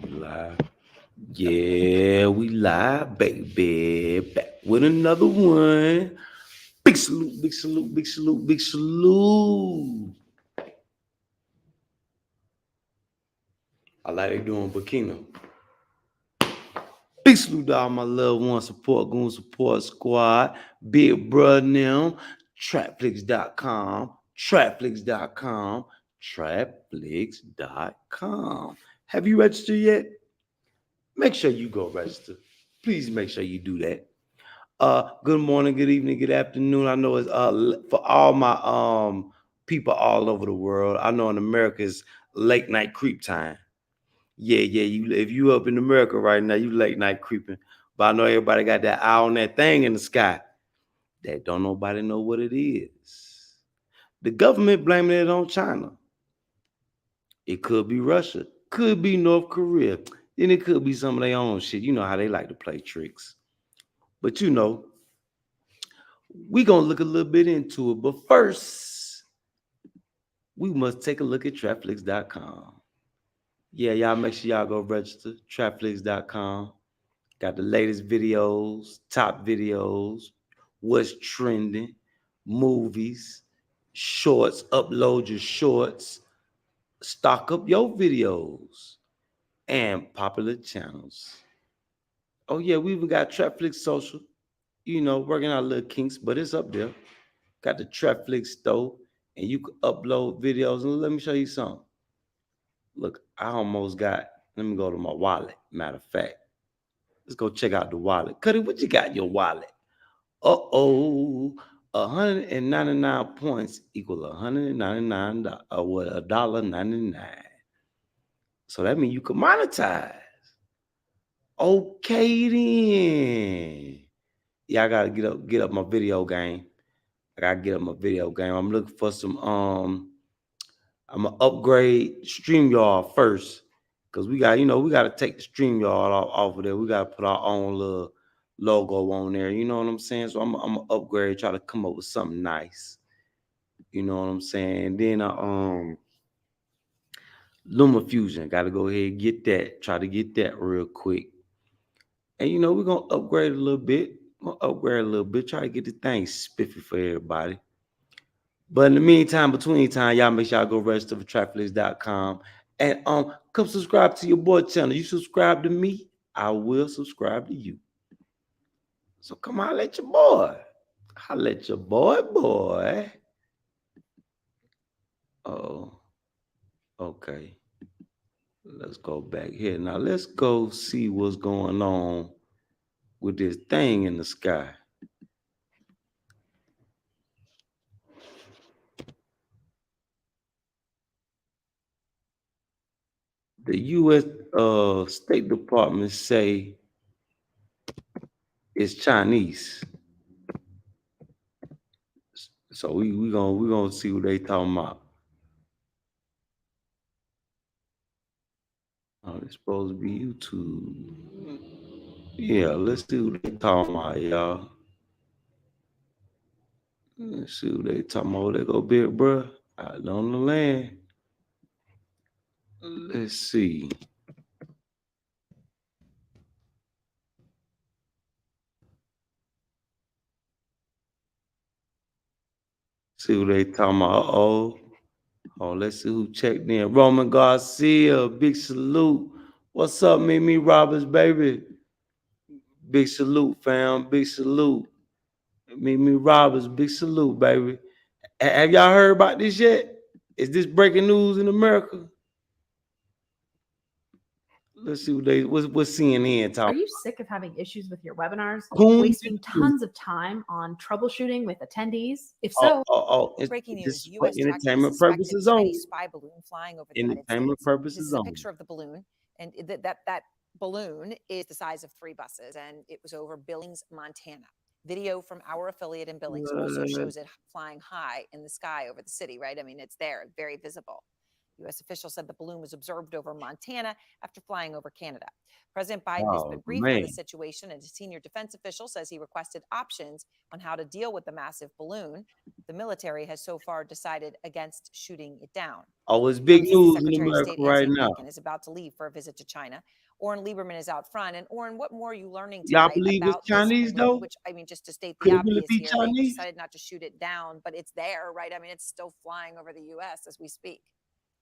We live. Yeah, we live, baby. Back with another one. Big salute, big salute, big salute, big salute. I like they doing Burkina. Big salute to all my loved ones, support goon, support squad, big brother them, trapflix.com, trapflix.com, trapflix.com. Have you registered yet? Make sure you go register. Please make sure you do that. Good morning, good evening, good afternoon. I know it's for all my people all over the world. I know in America it's late night creep time. Yeah. You if you up in America right now, you late night creeping. But I know everybody got that eye on that thing in the sky that don't nobody know what it is. The government blaming it on China. It could be Russia, could be North Korea. Then it could be some of their own shit. You know how they like to play tricks. But we gonna look a little bit into it. But first, we must take a look at trapflix.com. Yeah, y'all make sure y'all go register. Trapflix.com. Got the latest videos, top videos, what's trending, movies, shorts, upload your shorts, stock up your videos, and popular channels. Oh yeah, we even got Trapflix Social. Working out little kinks, but it's up there. Got the Trapflix store, and you can upload videos. And let me show you something. Look, I almost got. Let me go to my wallet. Matter of fact, let's go check out the wallet. Cuddy, what you got in your wallet? 199 points equal $199. What $1.99. So that means you can monetize. Okay then. Yeah, I gotta get up my video game. I gotta get up my video game. I'm looking for some I'm gonna upgrade StreamYard first. Cause we gotta take the StreamYard off of there. We gotta put our own little logo on there. You know what I'm saying? So I'm gonna upgrade, try to come up with something nice. You know what I'm saying? Then Luma Fusion. Gotta go ahead and get that. Try to get that real quick. And we're gonna upgrade a little bit. Try to get the thing spiffy for everybody. But in the meantime, between time, y'all make sure y'all go register for trapflix.com and come subscribe to your boy channel. You subscribe to me, I will subscribe to you. So come on, let your boy. Holla at your boy. Oh, okay. Let's go back here. Now let's go see what's going on with this thing in the sky. The U.S. State Department say it's Chinese. So we gonna see what they talking about. Oh, it's supposed to be YouTube. Yeah, let's see what they talking about, y'all. Let's see what they talking about. They go big, bruh. Out on the land. Let's see. See what they talking about. Oh, let's see who checked in. Roman Garcia, big salute. What's up, Mimi Roberts, baby? Big salute, fam. Big salute. Mimi Roberts, big salute, baby. Have y'all heard about this yet? Is this breaking news in America? Let's see what's CNN Are talking. you sick of having issues with your webinars? Whom Wasting tons of time on troubleshooting with attendees? If oh, so, oh, oh, it's, Breaking this news, is for U.S. directed a entertainment suspected purposes Chinese only. spy balloon flying over the United Entertainment States. This purposes is a only. picture of the balloon, and that balloon is the size of 3 buses, and it was over Billings, Montana. Video from our affiliate in Billings also shows it flying high in the sky over the city, right? I mean, it's there, very visible. U.S. officials said the balloon was observed over Montana after flying over Canada. President Biden has been Oh briefed on man. the situation, and a senior defense official says he requested options on how to deal with the massive balloon. The military has so far decided against shooting it down. Oh, it's big Obviously, news in Secretary of America State right Antony now. Blinken is about to leave for a visit to China. Orrin Lieberman is out front. And Orrin, what more are you learning Y'all tonight believe it's about this Chinese balloon? though? Which, I mean, just to state the Could it really obvious be here, they Chinese? decided not to shoot it down, but it's there, right? I mean, it's still flying over the U.S. as we speak.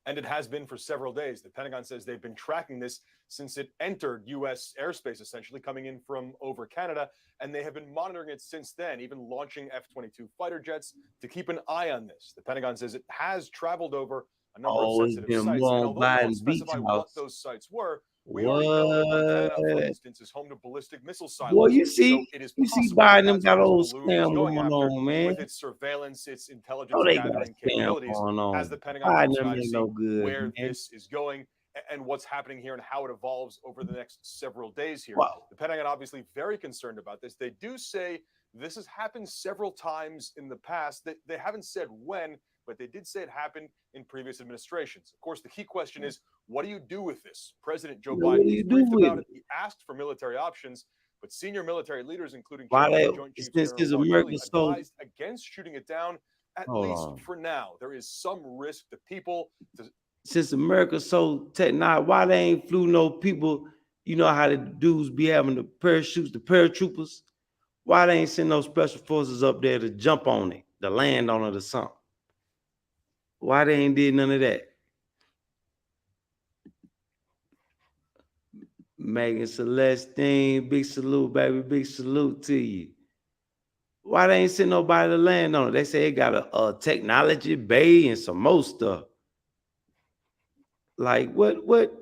And it has been for several days. The Pentagon says they've been tracking this since it entered U.S. airspace, essentially coming in from over Canada. And they have been monitoring it since then, even launching F-22 fighter jets to keep an eye on this. The Pentagon says it has traveled over a number of Oh, it's sensitive been sites. more And on although they don't Biden beach specify what house. those sites were, we already know that Montana, for What? instance, is home to ballistic missile silos. Boy, you So see it is Biden possible that them that's got what old this balloon is scam going going after on, man. with its surveillance, its intelligence Oh, they got a gathering scam capabilities, going as on. the Pentagon Biden keeps an them eye to ain't see no good, where man. this is going and what's happening here and how it evolves over the next several days here. Wow. The Pentagon obviously very concerned about this. They do say this has happened several times in the past. They haven't said when, but they did say it happened in previous administrations. Of course, the key question is, what do you do with this? President Joe What do Biden you was do briefed with about it? it. He asked for military options, but senior military leaders, including Why Chairman of they the Joint Chiefs since General his Mark America Milley, so advised against shooting it down, at hold least on. for now. There is some risk to people. Since America so technology, why they ain't flew no people? You know how the dudes be having the parachutes, the paratroopers. Why they ain't send no special forces up there to jump on it, to land on it or something? Why they ain't did none of that? Megan Celestine, big salute, baby, big salute to you. Why they ain't send nobody to land on it? They say it got a technology bay and some more stuff. Like what?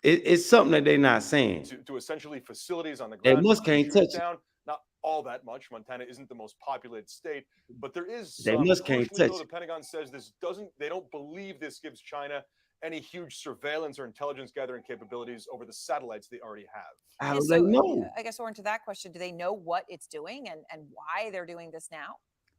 It's something that they're not saying. To essentially facilities on the They ground must to can't shoot touch it it. down. Not all that much. Montana isn't the most populated state, but there is They some. must can't Crucially, touch though, the it. Pentagon says they don't believe this gives China any huge surveillance or intelligence gathering capabilities over the satellites they already have. How Yeah, do they so know? I guess, Orrin, to that question, do they know what it's doing and why they're doing this now?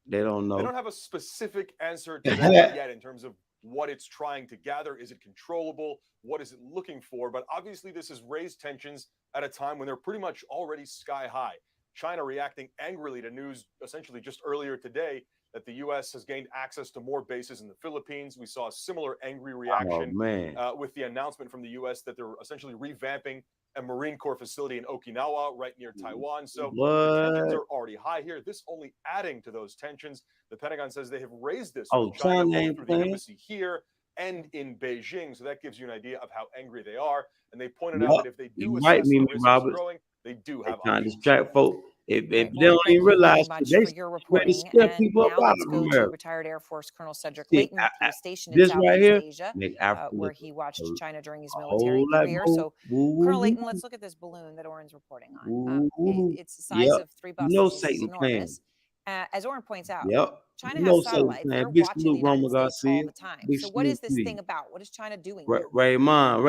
They don't They know. don't have a specific answer to that yet in terms of what it's trying to gather. Is it controllable? What is it looking for? But obviously, this has raised tensions at a time when they're pretty much already sky high. China reacting angrily to news essentially just earlier today that the U.S. has gained access to more bases in the Philippines. We saw a similar angry Oh reaction man. with the announcement from the U.S. that they're essentially revamping a Marine Corps facility in Okinawa, right near Taiwan. So the tensions What? are already high here. This only adding to those tensions. The Pentagon says they have raised this Oh, with China, China both ain't through the playing. embassy here and in Beijing. So that gives you an idea of how angry they are. And they pointed out Yup. that if they do You right, assess the Mimi risk is Roberts. growing, they do They have trying to options. distract folk. If All they right, Orrin, don't thank even you very realize much they for your ready to reporting. scare And people up now out let's of go to America. retired Air Force Colonel Cedric See, Layton. He was stationed in this right Southeast here Asia, make Africa where look he watched China during his a military whole lot career. more. So, Woo, Colonel woo, Layton, let's look at this balloon that Orrin's reporting on. woo. It's the size Yep. of 3 You know buses. This is Satan playing. enormous. As Orrin points out, Yep. China You has know Satan satellites. playing. They're Big watching the salute, United Roma States all Garcia. the time. Big So what is salute this to thing you. about? What is China doing here? Raymond,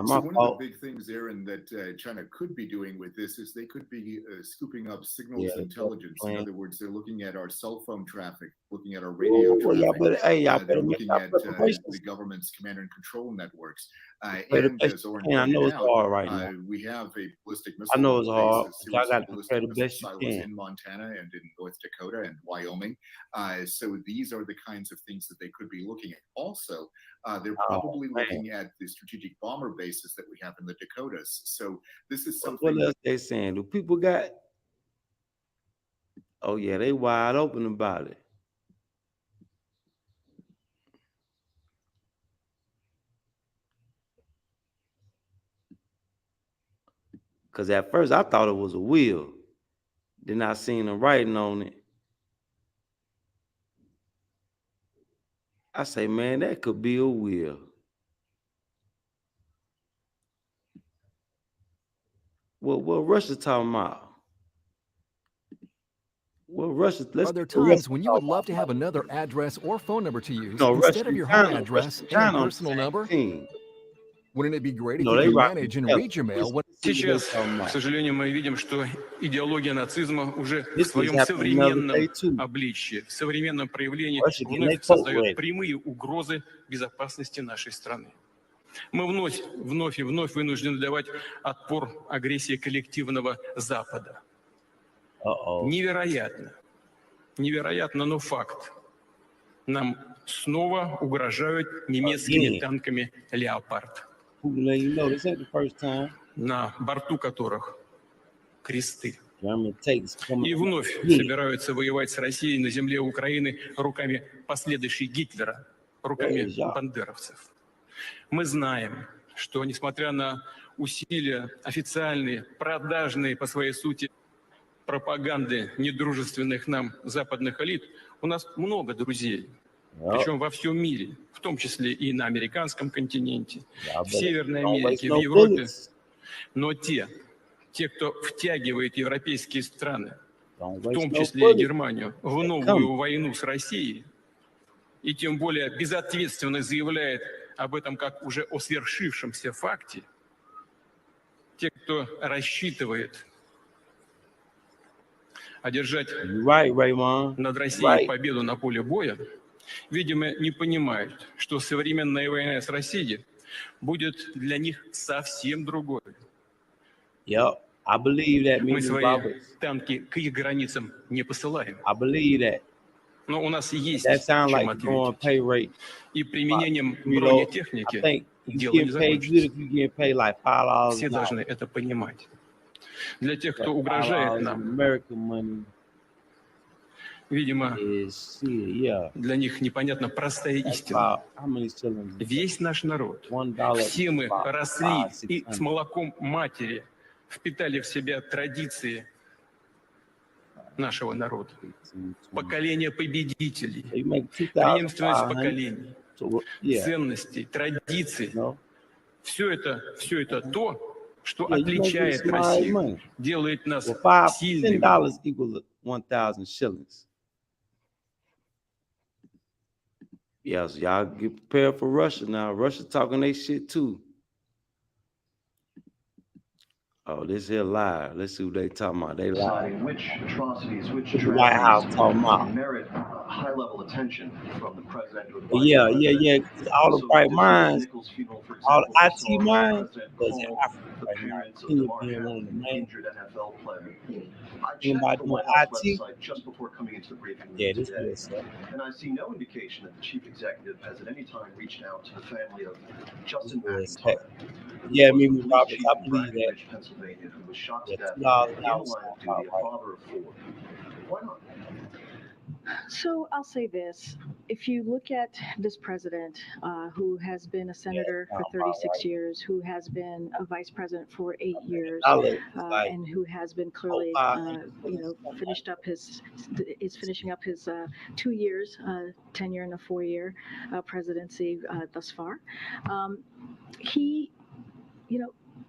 So my one fault. of the big things, Aaron, that China could be doing with this is they could be scooping up Yeah, signals they intelligence. In playing. other words, they're looking at our cell phone traffic, looking at our radio Well, y'all traffic. better, hey, y'all better They're make looking our at preparations. the government's command and control networks. Better And best as you Oren can. I know pointed it's out, hard right now. we have a ballistic I missile know it's hard, bases, but y'all got to ballistic prepare the missile best you silos can. in Montana and in North Dakota and Wyoming. So these are the kinds of things that they could be looking at. Also, they're Oh probably man. looking at the strategic bomber bases that we have in the Dakotas. So this is What something. else they saying? Do people got? Oh yeah, they wide open about it. Cause at first I thought it was a wheel. Then I seen the writing on it. I say, man, that could be a wheel. What Russia talking about? What Russia? Let's Are there get the Russia times when you talking would love to about. have another address or phone number to use No, Russia instead of and your home China, Russia address and and China on the personal same number? team. Wouldn't it be great if No, you they could rock manage and together. read your mail when Сейчас, к сожалению, мы видим, что идеология нацизма уже в This is своем happening another современном day too. обличье, в современном проявлении Russia getting their вновь coat создает ready. прямые угрозы безопасности нашей страны. Мы вновь и вновь вынуждены давать отпор агрессии коллективного Запада. Невероятно, но факт. Нам снова угрожают немецкими танками «Леопард», Putin letting you know this ain't the first time. на борту которых кресты. German tanks coming. И вновь собираются воевать с Россией на земле Украины руками последующей Гитлера, руками бандеровцев. Мы знаем, что несмотря на усилия официальные, продажные по своей сути пропаганды недружественных нам западных элит, у нас много друзей, причем во всем мире, в том числе и на американском континенте, в Северной Америке, в Европе. Но те, кто втягивает европейские страны, в том числе и Германию, в новую войну с Россией, и тем более безответственно заявляет об этом как уже о свершившемся факте, те, кто рассчитывает одержать над Россией победу на поле боя, видимо, не понимают, что современная война с Россией будет для них совсем другой. Мы свои танки к их границам не посылаем. Но у нас есть чем ответить. И применением бронетехники дело не закончится. Все должны это понимать. Для тех, кто угрожает нам, видимо, для них непонятна простая истина. Весь наш народ, все мы росли и с молоком матери впитали в себя традиции нашего народа. Поколение победителей, преемственность поколений, ценностей, традиций. Все это то, что отличает Россию, делает нас сильными. Yes, y'all get prepared for Russia now. Russia talking they shit too. Oh, this here live. Let's see what they talking about. They live. Which atrocities, which The White House talking about. merit high-level attention from the president. Yeah. All the bright minds, all the IT minds, was in Africa right now. Kenya being one of the main NFL player. Anybody doing IT? Just before coming into the briefing room Yeah, this today, is it. and I see no indication that the chief executive has at any time reached out to the family of Justin This is McIntyre. Yeah, me with Roberts, Chief I in believe that. Breckenridge, Pennsylvania, who was shot to death in $2 line now of duty, sounds a about right. father of 4. Why not? So I'll say this. If you look at this president, who has been a senator for 36 years, who has been a vice president for 8 years, and who has been clearly, finishing up his 2 years tenure in a 4-year presidency thus far.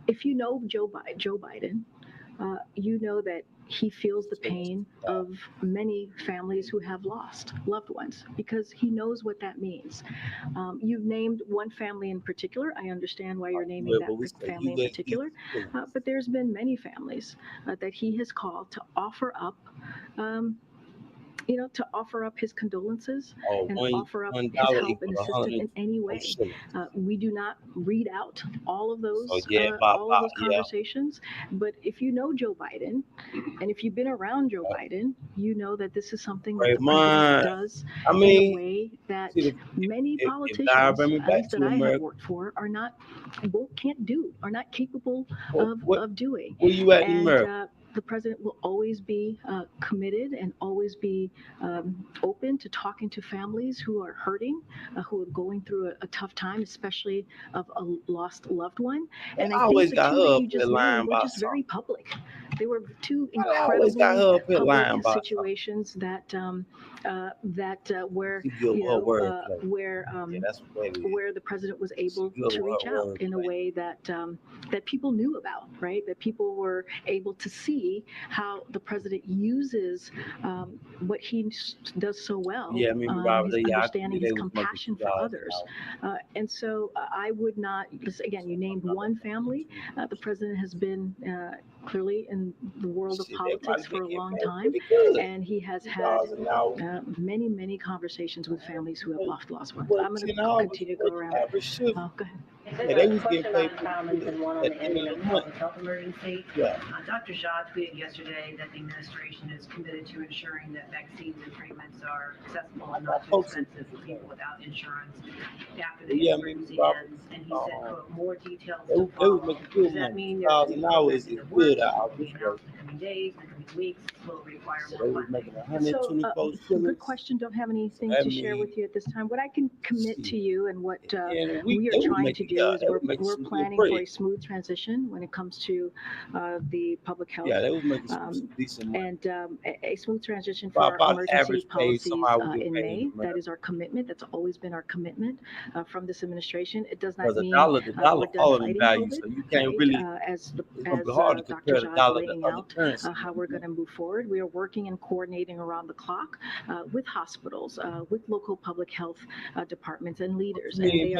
If you know Joe Biden, you know that he feels the pain of many families who have lost loved ones, because he knows what that means. You've named one family in particular. I understand why you're naming that family in particular, but there's been many families that he has called to offer up his condolences and offer up his help and assistance in any way. We do not read out all of those conversations, but if you know Joe Biden, and if you've been around Joe Biden, you know that this is something that the president does in a way that many politicians, at least that I have worked for, are not capable of doing. Where you at in America? The president will always be committed and always be open to talking to families who are hurting, who are going through a tough time, especially of a lost loved one. And I think the two that you just named were just very public. They were two incredibly public situations that where She good with her wordplay. where Yeah, that's what it is. where the president was able good to with reach her out in a wordplay. way that that people knew about, right? That people were able to see how the president uses what he does so well, Yeah, I mean, his Robert, yeah, I understanding, think his they was making compassion for $2 an others. hour. And so I would not, again, you named one family. The president has been clearly in the world of Shit, they might politics be for a getting long paid time, pretty good. and he has had $2 an hour. many conversations with families who have lost loved ones. Work I'm going 10 to hours, continue to work go around. average shift. Go ahead. Yeah, they was getting paid Question on pretty comments good and one on at the the end ending of of the the month. public health emergency. Yeah. Dr. Jha tweeted yesterday that the administration is committed to ensuring that vaccines and treatments are accessible and not too expensive for people without insurance after the emergency ends. And he said, quote, more details to follow. Does that mean there will be programs in the works, will be announced in the coming days, in the coming weeks, will it require more funding? So, good question. Don't have anything to share with you at this time. What I can commit to you and what we are trying to do is we're planning for a smooth transition when it comes to the public health. Yeah, they was making some decent money. And a smooth transition for our emergency policies in May. That is our commitment. That's always been our commitment from this administration. It does not mean the dollar we're done falling in fighting value, COVID, so you can't right? really. As It's hard to Dr. compare the Jha is dollar to laying other out currency. how we're going to move forward. We are working and coordinating around the clock with hospitals, with local public health departments and leaders, and they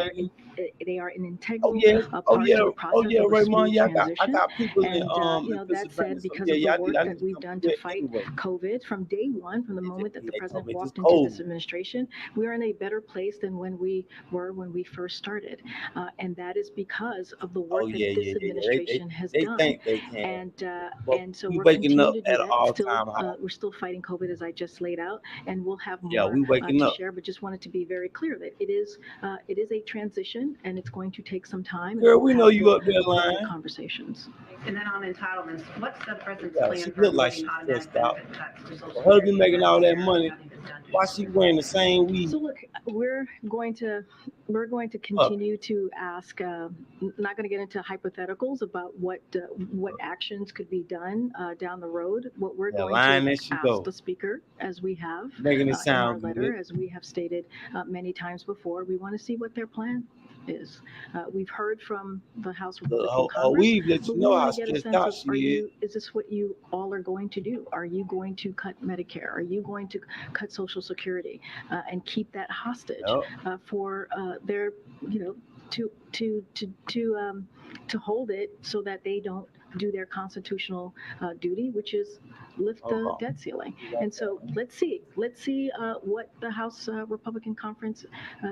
are an integral part of the process of a Raymond, smooth yeah, transition. I got people And in that said, because of the work that we've done to fight COVID from day one, from the moment that the president walked into this administration, we are in a better place than when we were when we first started, and that is because of the work that this administration has done. Think they can. And so we're continuing to do that. We're still fighting COVID, as I just laid out, and we'll have more to share. But just wanted to be very clear that it is a transition, and it's going to take some time. Girl, we know you up there lying. Conversations. And then on entitlements, what's the president's plan she for look like avoiding she automatic stressed out. benefit cuts to Social For her to be Security making all that and money, why she wearing the same weed? So look, we're going to continue to ask. Not going to get into hypotheticals about what actions could be done down the road. What we're going to ask the speaker, as we have making it sound in our letter, good. as we have stated many times before, we want to see what their plan is. We've heard from the House Republican Congress, but we want to get a sense of, is this what you all are going to do? Are you going to cut Medicare? Are you going to cut Social Security and keep that hostage for their, to hold it so that they don't do their constitutional duty, which is lift the debt ceiling. And so let's see what the House Republican Conference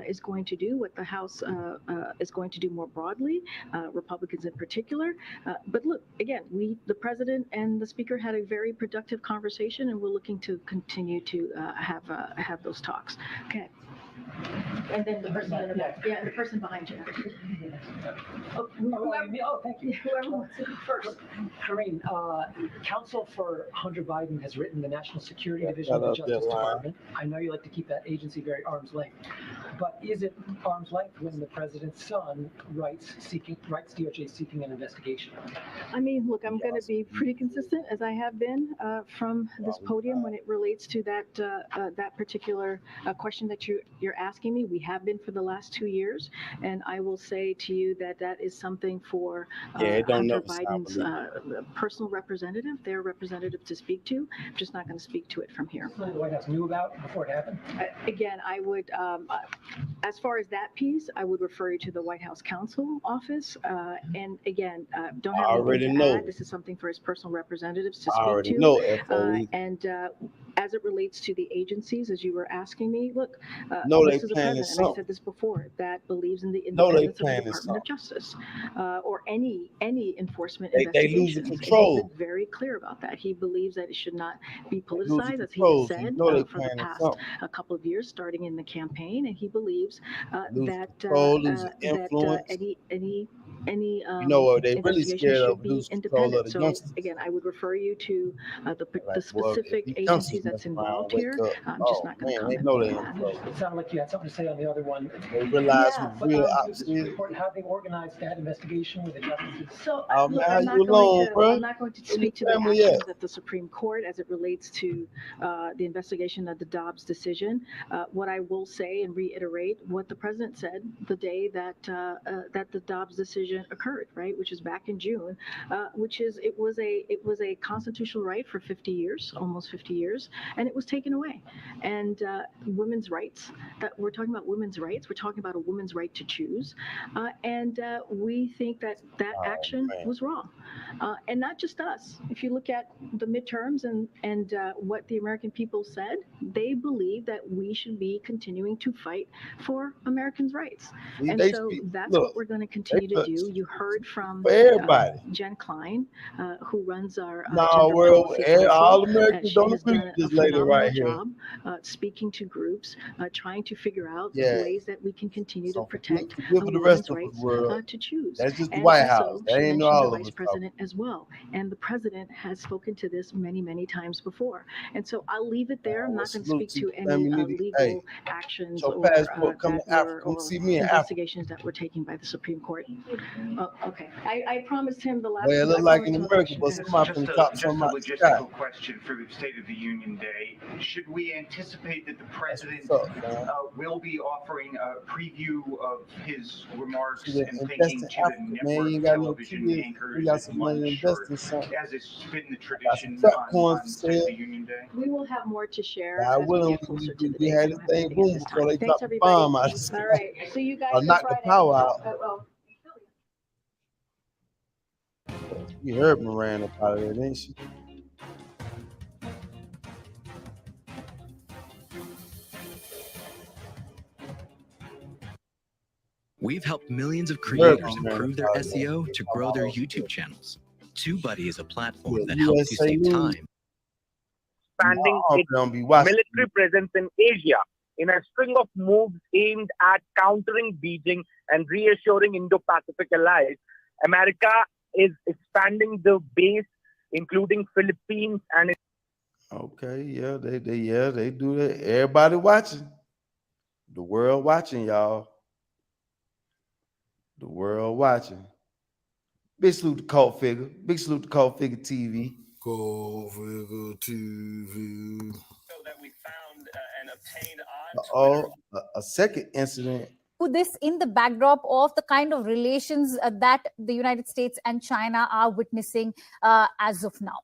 is going to do, what the House is going to do more broadly, Republicans in particular. But look, again, the president and the speaker had a very productive conversation, and we're looking to continue to have those talks. Okay. And then the person in the back. Yeah, the person behind you. Thank you. Whoever wants to go first. Karine, Counsel for Hunter Biden has written the National Security Division of the Justice Department. I know you like to keep that agency very arm's length, but is it arm's length when the president's son writes DOJ seeking an investigation? I mean, look, I'm going to be pretty consistent, as I have been from this podium when it relates to that particular question that you're asking me. We have been for the last 2 years, and I will say to you that is something for Hunter Biden's personal representative, their representative to speak to. I'm just not going to speak to it from here. Something the White House knew about before it happened? Again, I would, as far as that piece, I would refer you to the White House Counsel Office. And again, don't have anything to add. This is something for his personal representatives to speak to. And as it relates to the agencies, as you were asking me, look, this is a president, and I said this before, that believes in the independence of the Department of Justice or any enforcement investigations. They lose control. He's been very clear about that. He believes that it should not be politicized, as he has said for the past couple of years, starting in the campaign, and he believes that any any You know what? They really investigation scared should of be lose control independent. of the So youngsters. again, I would refer you to the Like, well, if specific these agencies youngsters that's mess around, involved wake here. up. I'm just not going to Man, they comment know on they in that. trouble. It sounded like you had something to say on the other one. They realize Yeah, who real The ops is. Supreme Court having organized that investigation with the justices. So Oh look, man, how I'm you not going alone, to bro? I'm not going to Where speak to your the family actions at? at the Supreme Court as it relates to the investigation of the Dobbs decision. What I will say and reiterate what the president said the day that that the Dobbs decision occurred, right, which is back in June, which is it was a constitutional right for 50 years, almost 50 years, and it was taken away. And women's rights. That we're talking about women's rights. We're talking about a woman's right to choose, and we think that that action was wrong, and not just us. If you look at the midterms and what the American people said, they believe that we should be continuing to fight for Americans' rights. And They so speak. that's Look, what we're going to they continue to put do. You heard from for everybody. Jen Klein, who runs our No, Gender well, Policy Council. all Americans She don't has agree done with a this lady phenomenal right here. job speaking to groups, trying to figure out Yeah. ways that we can continue to So protect forgive the women's rest of rights the world. to choose. That's just the And White House. also, That she ain't mentioned all the of vice us president as well. And the president has spoken to this many, many times before. And so I'll leave it there. I'm not going to speak to any legal actions your or passport come that to Africa. were Come or see me in Africa. investigations that were taken by the Supreme Court. Oh, okay. I promised him the last. Well, it look I like promised in him a America, question. but somebody can top Just something a out the sky. logistical question for the State of the Union Day. Should we anticipate that the president will be offering a preview of his remarks Should and invest thanking in to Africa, the man. You network ain't got no television kids. anchors We got at some money to lunch, invest or in something. as it's been the Got some tradition trap on coins for State of sale. the Union Day? We will have more to share God as we willing, get closer to the we date. had I this don't have thing anything boom at this before time. they Thanks, dropped the everybody. bomb out of the sky. All right. See you guys Or on knocked the Friday. power out. Well, You heard Miranda about it, didn't she? We've helped millions of creators improve their SEO to grow their YouTube channels. TubeBuddy is a platform that helps you save time. Expanding its military presence in Asia in a string of moves aimed at countering Beijing and reassuring Indo-Pacific allies. America is expanding the base, including Philippines and. Okay, yeah, they do that. Everybody watching. The world watching, y'all. The world watching. Big salute to Cult Figure. Big salute to Cult Figure TV. Cult Figure TV. So that we found and obtained A second incident. This in the backdrop of the kind of relations that the United States and China are witnessing as of now.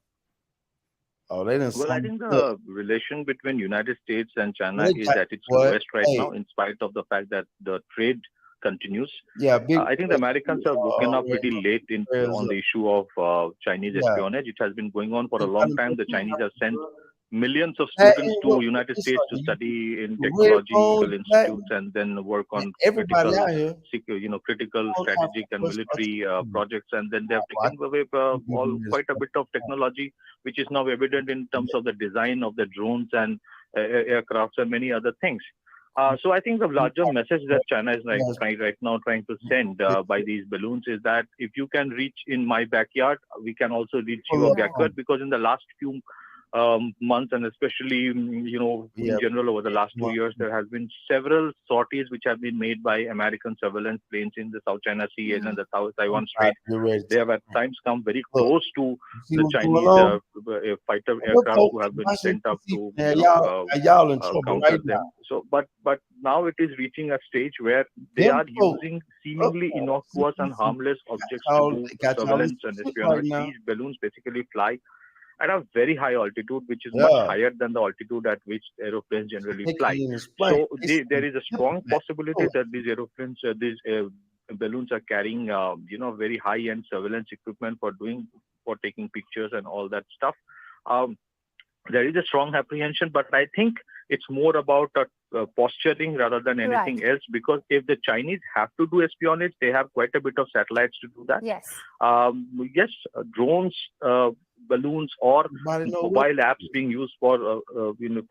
Oh, they didn't. Well, I think the relation between United States and China is at its lowest right now, in spite of the fact that the trade continues. Yeah, I think the Americans have woken up pretty late on the issue of Chinese espionage. It has been going on for a long time. The Chinese have sent millions of students to United States to study in technological institutes and then work on critical, strategic and military projects. And then they have taken away quite a bit of technology, which is now evident in terms of the design of the drones and aircrafts and many other things. So I think the larger message that China is right now trying to send by these balloons is that if you can reach in my backyard, we can also reach your backyard, because in the last few months, and especially in general over the last 2 years, there has been several sorties which have been made by American surveillance planes in the South China Sea and in the South Taiwan Strait. They have at times come very close to the Chinese fighter aircraft who have been sent up to counter them. So, but now it is reaching a stage where they are using seemingly innocuous and harmless objects to do surveillance and espionage. These balloons basically fly at a very high altitude, which is much higher than the altitude at which aeroplanes generally fly. So there is a strong possibility that these aeroplanes, these balloons are carrying, very high-end surveillance equipment for taking pictures and all that stuff. There is a strong apprehension, but I think it's more about posturing rather than anything else, because if the Chinese have to do espionage, they have quite a bit of satellites to do that. Yes. Yes, drones, balloons or Nobody know mobile what apps being used for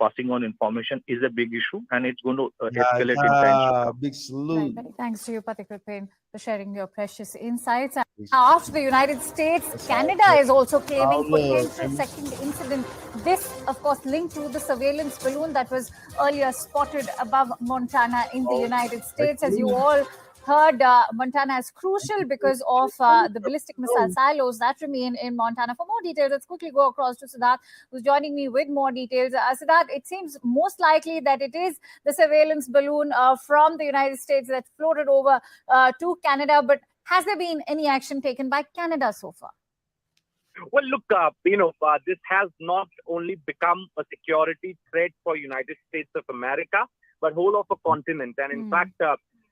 passing on information is a big issue, and it's going to escalate in times to come. big Right. salute. Many thanks to you, Pathik Pain, for sharing your precious insights. And after the United States, Canada is also claiming potential second incident. This, of course, linked to the surveillance balloon that was earlier spotted above Montana in the United States. As you all heard, Montana is crucial because of the ballistic missile silos that remain in Montana. For more details, let's quickly go across to Siddharth, who's joining me with more details. Siddharth, it seems most likely that it is the surveillance balloon from the United States that floated over to Canada. But has there been any action taken by Canada so far? Well, look, this has not only become a security threat for United States of America, but whole of a continent. And in fact,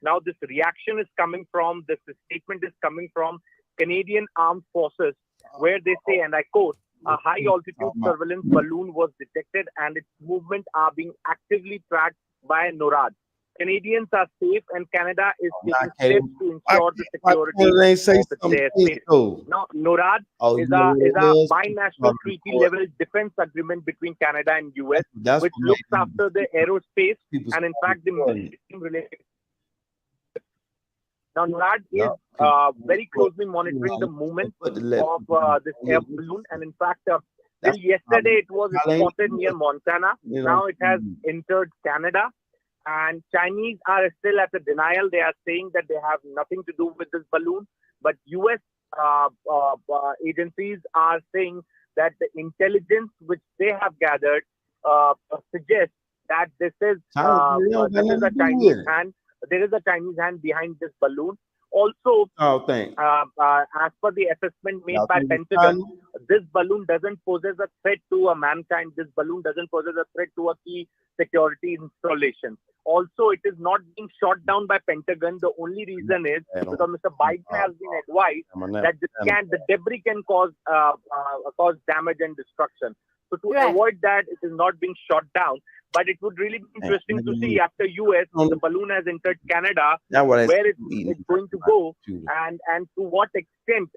now this reaction is coming from, this statement is coming from Canadian Armed Forces, where they say, and I quote, a high-altitude surveillance balloon was detected and its movements are being actively tracked by NORAD. Canadians are safe and Canada is taking steps to ensure the security of its airspace. Now, NORAD is a binational treaty-level defense agreement between Canada and US, which looks after the aerospace and, in fact, the military-related. Now, NORAD is very closely monitoring the movement of this air balloon, and in fact, till yesterday it was spotted near Montana. Now it has entered Canada. And Chinese are still at the denial. They are saying that they have nothing to do with this balloon. But U.S. Agencies are saying that the intelligence which they have gathered suggests that this is a Chinese hand. There is a Chinese hand behind this balloon. Also, as per the assessment made by Pentagon, this balloon doesn't pose a threat to mankind. This balloon doesn't pose a threat to a key security installation. Also, it is not being shot down by Pentagon. The only reason is because Mr. Biden has been advised that the debris can cause damage and destruction. So to avoid that, it is not being shot down. But it would really be interesting to see after US, the balloon has entered Canada, where it's going to go and to what extent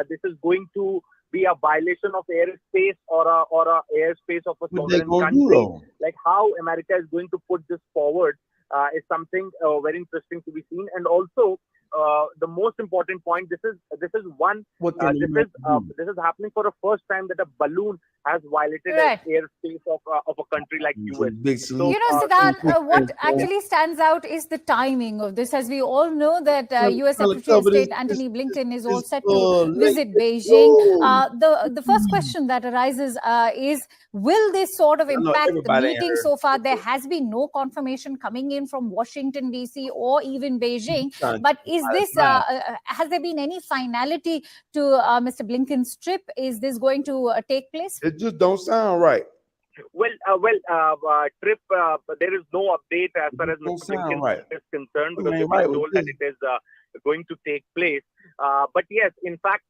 this is going to be a violation of airspace or a airspace of a sovereign country. Like how America is going to put this forward is something very interesting to be seen. And also, the most important point, this is happening for the first time that a balloon has violated the airspace of a country like US. Siddharth, what actually stands out is the timing of this. As we all know that US Secretary of State Antony Blinken is all set to visit Beijing. The first question that arises is, will this sort of impact the meeting so far? There has been no confirmation coming in from Washington, D.C. or even Beijing. But is this, has there been any finality to Mr. Blinken's trip? Is this going to take place? It just don't sound right. Trip, there is no update as far as Mr. Blinken is concerned, because we've been told that it is going to take place. But yes, in fact,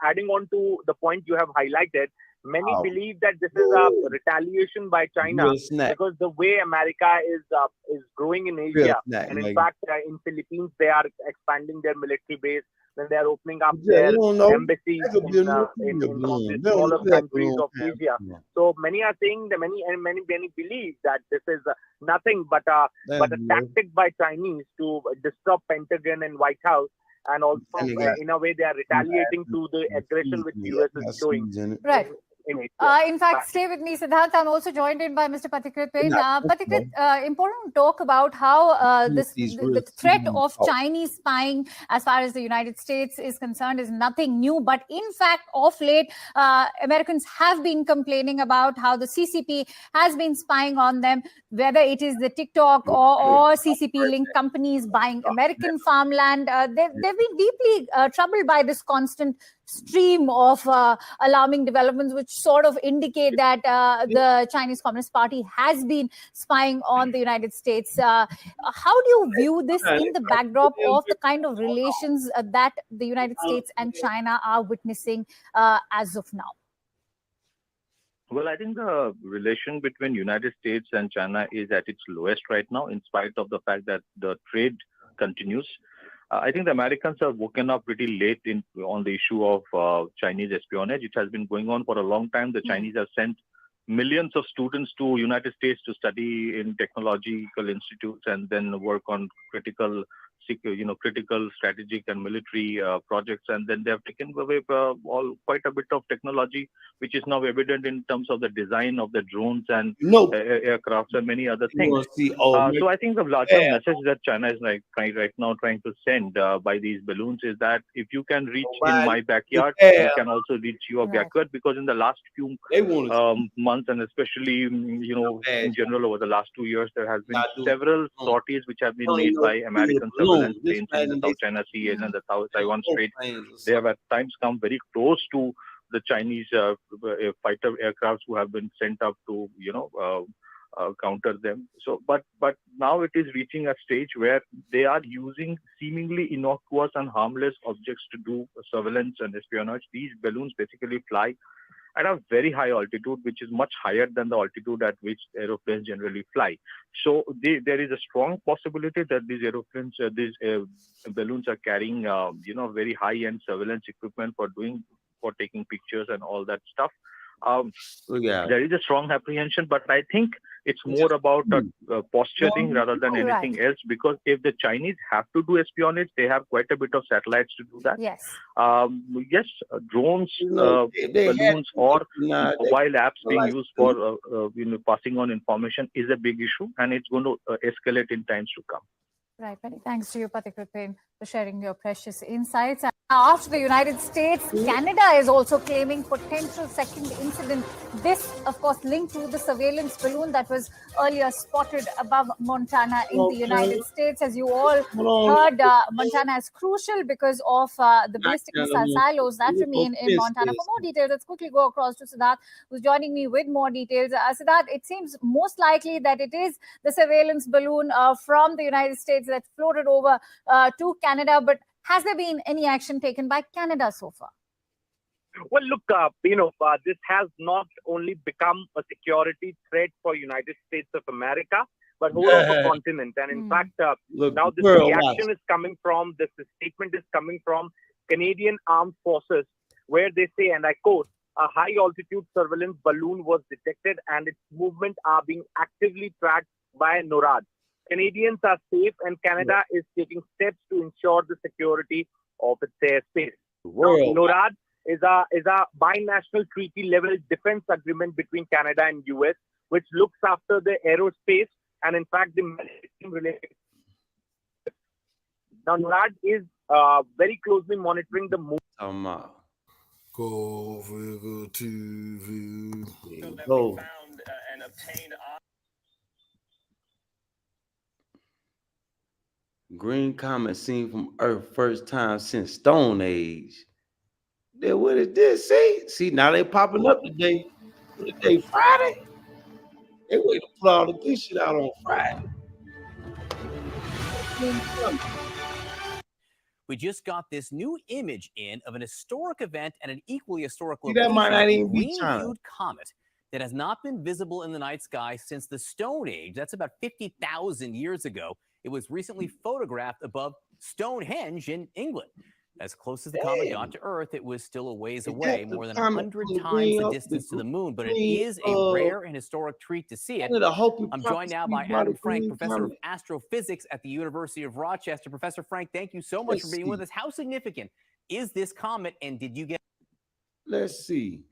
adding on to the point you have highlighted, many believe that this is a retaliation by China because the way America is growing in Asia, and in fact, in Philippines, they are expanding their military base. Then they are opening up their embassies in some of the smaller countries of Asia. So many are saying that many believe that this is nothing but a tactic by Chinese to disturb Pentagon and White House. And also, in a way, they are retaliating to the aggression which US is showing. Right. In fact, stay with me, Siddharth. I'm also joined in by Mr. Pathikrit Pain. Pathikrit, important to talk about how the threat of Chinese spying as far as the United States is concerned is nothing new. But in fact, of late, Americans have been complaining about how the CCP has been spying on them, whether it is the TikTok or CCP-linked companies buying American farmland. They've been deeply troubled by this constant stream of alarming developments, which sort of indicate that the Chinese Communist Party has been spying on the United States. How do you view this in the backdrop of the kind of relations that the United States and China are witnessing as of now? Well, I think the relation between United States and China is at its lowest right now, in spite of the fact that the trade continues. I think the Americans are woken up pretty late on the issue of Chinese espionage. It has been going on for a long time. The Chinese have sent millions of students to United States to study in technological institutes and then work on critical strategic and military projects, and then they have taken away quite a bit of technology, which is now evident in terms of the design of the drones and aircrafts and many other things. So I think the larger message that China is right now trying to send by these balloons is that if you can reach in my backyard, you can also reach your backyard, because in the last few months, and especially in general over the last 2 years, there has been several sorties which have been made by American surveillance planes in the South China Sea and in the South Taiwan Strait. They have at times come very close to the Chinese fighter aircrafts who have been sent up to counter them. So, but now it is reaching a stage where they are using seemingly innocuous and harmless objects to do surveillance and espionage. These balloons basically fly at a very high altitude, which is much higher than the altitude at which aeroplanes generally fly. So there is a strong possibility that these aeroplanes, these balloons are carrying, very high-end surveillance equipment for taking pictures and all that stuff. There is a strong apprehension, but I think it's more about posturing rather than anything else, because if the Chinese have to do espionage, they have quite a bit of satellites to do that. Yes. Drones, balloons, or mobile apps being used for passing on information is a big issue, and it's going to escalate in times to come. Right. Many thanks to you, Pathikrit, for sharing your precious insights. And after the United States, Canada is also claiming potential second incident. This, of course, linked to the surveillance balloon that was earlier spotted above Montana in the United States. As you all heard, Montana is crucial because of the ballistic missile silos that remain in Montana. For more details, let's quickly go across to Siddharth, who's joining me with more details. Siddharth, it seems most likely that it is the surveillance balloon from the United States that floated over to Canada, but has there been any action taken by Canada so far? Well, look, this has not only become a security threat for United States of America, but whole of the continent. And in fact, now this reaction is coming from, this statement is coming from Canadian Armed Forces, where they say, and I quote, "A high-altitude surveillance balloon was detected and its movement are being actively tracked by NORAD. Canadians are safe and Canada is taking steps to ensure the security of its airspace." Now, NORAD is a binational treaty-level defense agreement between Canada and US, which looks after the aerospace and, in fact, the maritime-related. Now, NORAD is very closely monitoring the movement. Go TV. Go. Found and obtained. Green comet seen from Earth first time since Stone Age. Then what is this? See, now they popping up today. Today Friday. They wait to put all the good shit out on Friday. We just got this new image in of an historic event and an equally historic That might not location, even be China. green-hued comet that has not been visible in the night sky since the Stone Age. That's about 50,000 years ago. It was recently photographed above Stonehenge in England. As close as the comet got to Earth, it was still a ways away, more than 100 times the distance to the moon, but it is a rare and historic treat to see it. I'm joined now by Adam Frank, professor of astrophysics at the University of Rochester. Professor Frank, thank you so much for being with us. How significant is this comet, and did you get... Let's see.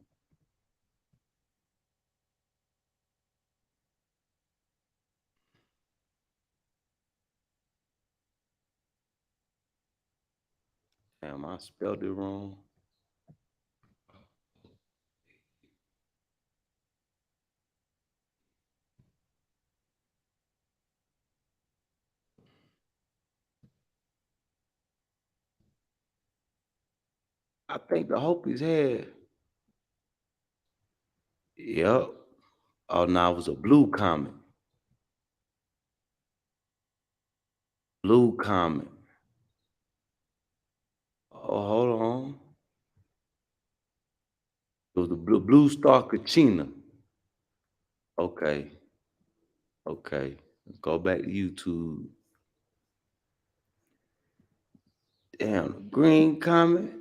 Damn, I spelled it wrong. I think the Hopis had. Yep. Oh, no, it was a blue comet. Blue comet. Oh, hold on. It was the blue star Kachina. Okay. Let's go back to YouTube. Damn, green comment.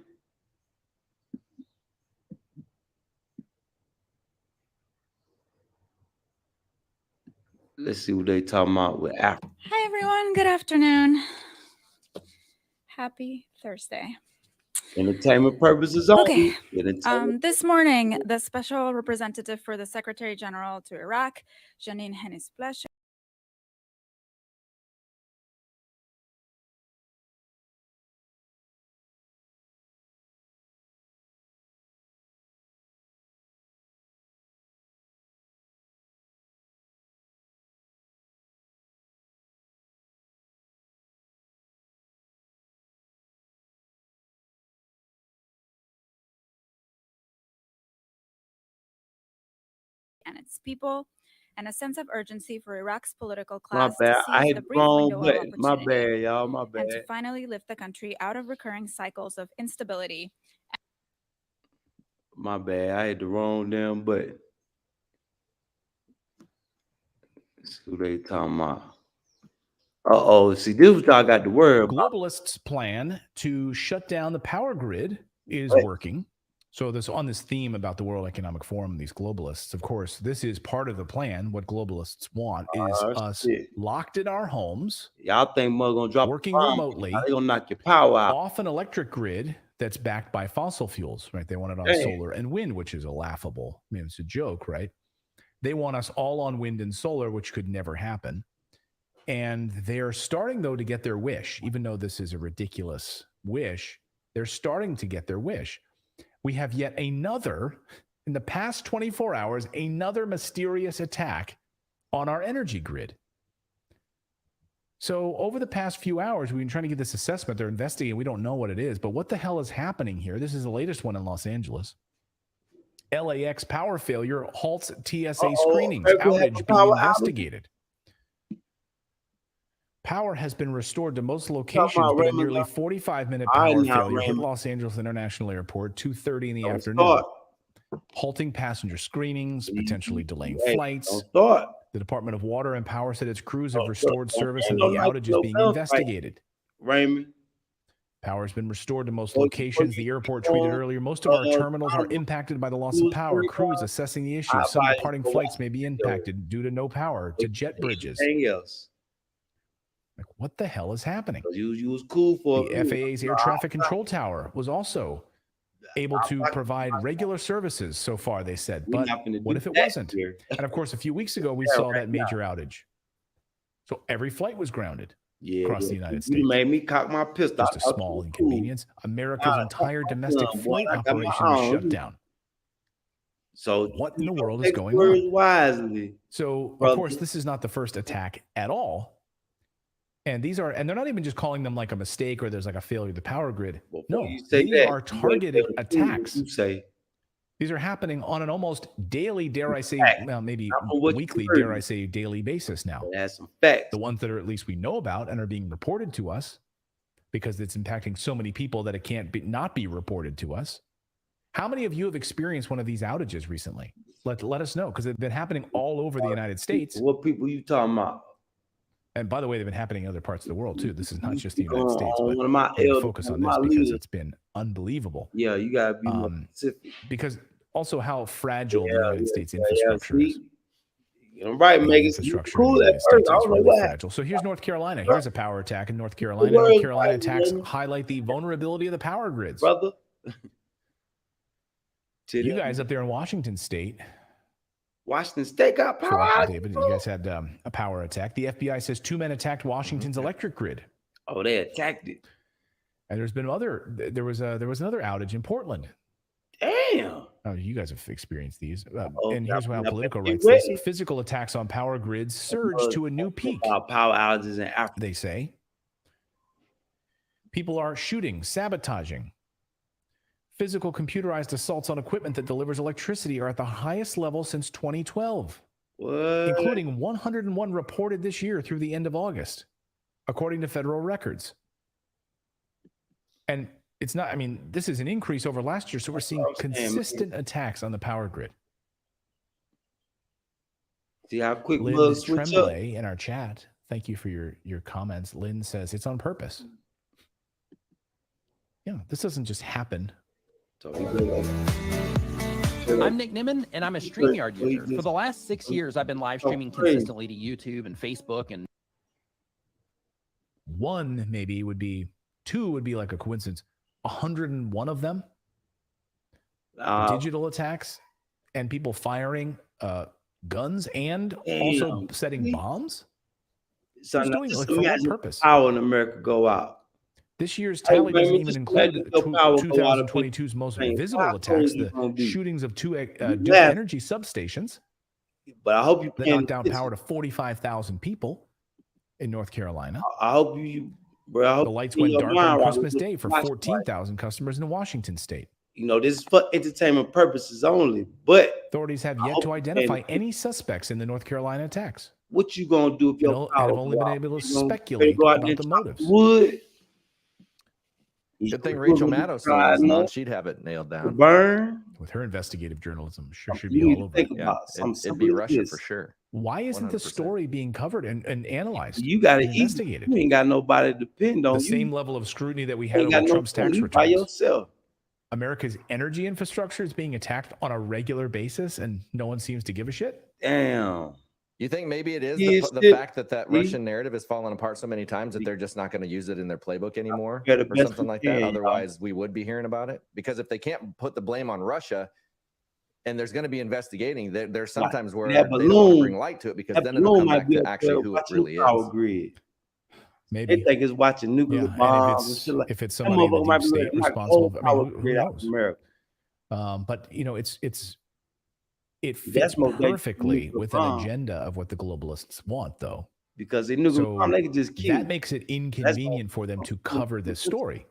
Let's see what they talking about with Africa. Hi, everyone. Good afternoon. Happy Thursday. Entertainment purposes only. Okay. This morning, the special representative for the Secretary General to Iraq, Janine Hennis-Flesch, and its people, and a sense of urgency for Iraq's political My class bad. to I seize hit the the brief wrong window of button. My opportunity bad, y'all. My and to bad. finally lift the country out of recurring cycles of instability. My bad. I hit the wrong damn button. Let's see who they talking about. Uh-oh. See, this is what I got to worry about. Globalists' plan to shut down the power grid is working. So on this theme about the World Economic Forum, these globalists, of course, this is part of the plan. What globalists want is us locked in our homes. Y'all think mother gonna drop working a bomb. remotely. They gonna knock your power out. Off an electric grid that's backed by fossil fuels, right? They want it on Hey. solar and wind, which is a laughable. I mean, it's a joke, right? They want us all on wind and solar, which could never happen. And they're starting, though, to get their wish, even though this is a ridiculous wish. They're starting to get their wish. We have yet another, in the past 24 hours, another mysterious attack on our energy grid. So over the past few hours, we've been trying to get this assessment. They're investigating. We don't know what it is. But what the hell is happening here? This is the latest one in Los Angeles. LAX power failure halts TSA screenings. Outage being investigated. Power has been restored to most locations, but a nearly 45-minute power failure hit Los Angeles International Airport 2:30 in the afternoon, halting passenger screenings, potentially delaying flights. The Department of Water and Power said its crews have restored service and the outage is being investigated. Raymond. Power has been restored to most locations. The airport tweeted earlier, most of our terminals are impacted by the loss of power. Crews assessing the issue. Some departing flights may be impacted due to no power to jet bridges. Like, what the hell is happening? You was cool for the FAA's air traffic control tower was also able to provide regular services so far, they said. But what if it wasn't? And of course, a few weeks ago, we saw that major outage. So every flight was grounded across the United States. You made me cock my pistol. Just a small inconvenience. America's entire domestic flight operation was shut down. So what in the world is going on? Wisely, so of course, this is not the first attack at all. And they're not even just calling them like a mistake or there's like a failure of the power grid. No, these are targeted attacks. These are happening on an almost daily, dare I say, well, maybe weekly, dare I say, daily basis now. That's some facts. The ones that are at least we know about and are being reported to us because it's impacting so many people that it can't not be reported to us. How many of you have experienced one of these outages recently? Let us know, because they've been happening all over the United States. What people you talking about? And by the way, they've been happening in other parts of the world too. This is not just the United States, but one of my focus on this because it's been unbelievable. Yeah, you gotta be more specific. Because also how fragile the United States infrastructure is. You're right, make it cool at first. I don't know what fragile. So here's North Carolina. Here's a power attack in North Carolina. North Carolina attacks highlight the vulnerability of the power grids. Brother. You guys up there in Washington State. Washington State got power. David, you guys had a power attack. The FBI says 2 men attacked Washington's electric grid. Oh, they attacked it. And there was another outage in Portland. Damn. Oh, you guys have experienced these. And here's how Politico writes this. Physical attacks on power grids surged to a new peak. Power outages in Africa. They say. People are shooting, sabotaging. Physical computerized assaults on equipment that delivers electricity are at the highest level since 2012, including 101 reported this year through the end of August, according to federal records. And it's not, I mean, this is an increase over last year, so we're seeing consistent attacks on the power grid. See how quick Lynn Tremblay in our chat, thank you for your comments. Lynn says it's on purpose. this doesn't just happen. I'm Nick Nimmin, and I'm a StreamYard user. For the last 6 years, I've been live streaming consistently to YouTube and Facebook. And one maybe would be, two would be like a coincidence. 101 of them, digital attacks, and people firing guns and also setting bombs. So Who's doing it? Like, for what purpose? Power in America go out. This year's tally doesn't even include 2022's most visible attacks, the shootings of two Duke Energy substations. But I hope you that knocked down power to 45,000 people in North Carolina. I hope you, bro. The lights went dark on Christmas Day for 14,000 customers in Washington State. This is for entertainment purposes only. But authorities have yet to identify any suspects in the North Carolina attacks. What you gonna do if your power? I've only been able to speculate about the motives. Good thing Rachel Maddow was on. She'd have it nailed down. Burn. With her investigative journalism, sure should be all over it. Yeah, it'd be Russia for sure. Why isn't this story being covered and analyzed? You got to investigate it. You ain't got nobody to depend on. The same level of scrutiny that we had over Trump's tax returns. By yourself. America's energy infrastructure is being attacked on a regular basis, and no one seems to give a shit. Damn. You think maybe it is the fact that Russian narrative has fallen apart so many times that they're just not going to use it in their playbook anymore or something like that? Otherwise, we would be hearing about it. Because if they can't put the blame on Russia and there's going to be investigating, there's sometimes where they don't want to bring light to it because then it'll come back to actually who it really is. Grid. Maybe. They think it's watching nuclear bombs. If it's somebody in the deep state responsible, I mean, who knows? But, it fits perfectly with an agenda of what the globalists want, though. Because they knew they could just kill. That makes it inconvenient for them to cover this story.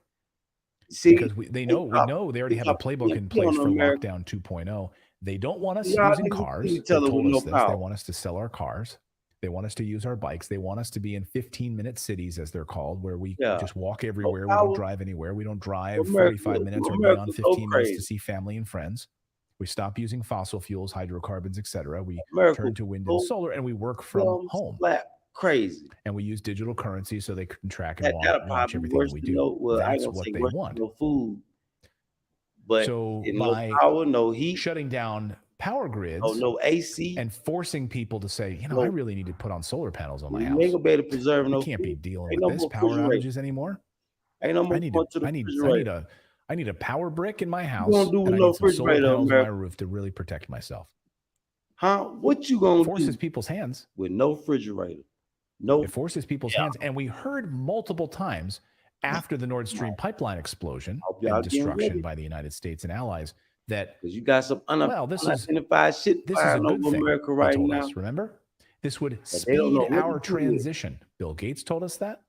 Because we know they already have a playbook in place for lockdown 2.0. They don't want us using cars. They told us this. They want us to sell our cars. They want us to use our bikes. They want us to be in 15-minute cities, as they're called, where we just walk everywhere. We don't drive anywhere. We don't drive 45 minutes or beyond 15 minutes to see family and friends. We stop using fossil fuels, hydrocarbons, etc. We turn to wind and solar, and we work from home. Crazy. And we use digital currency so they can track and watch everything we do. That's what they want. No food. But so by no power, no heat, shutting down power grids, no AC, and forcing people to say, I really need to put on solar panels on my house. Ain't gonna be able to preserve we can't be dealing with this power outages anymore. Ain't no more I need a power brick in my house, and I need some solar panels on my roof to really protect myself. Huh? What you gonna forces people's hands with no refrigerator? No, it forces people's hands, and we heard multiple times after the Nord Stream pipeline explosion and destruction by the United States and allies that you got some unidentified shit. This is a good thing. America right now. Remember, this would speed our transition. Bill Gates told us that.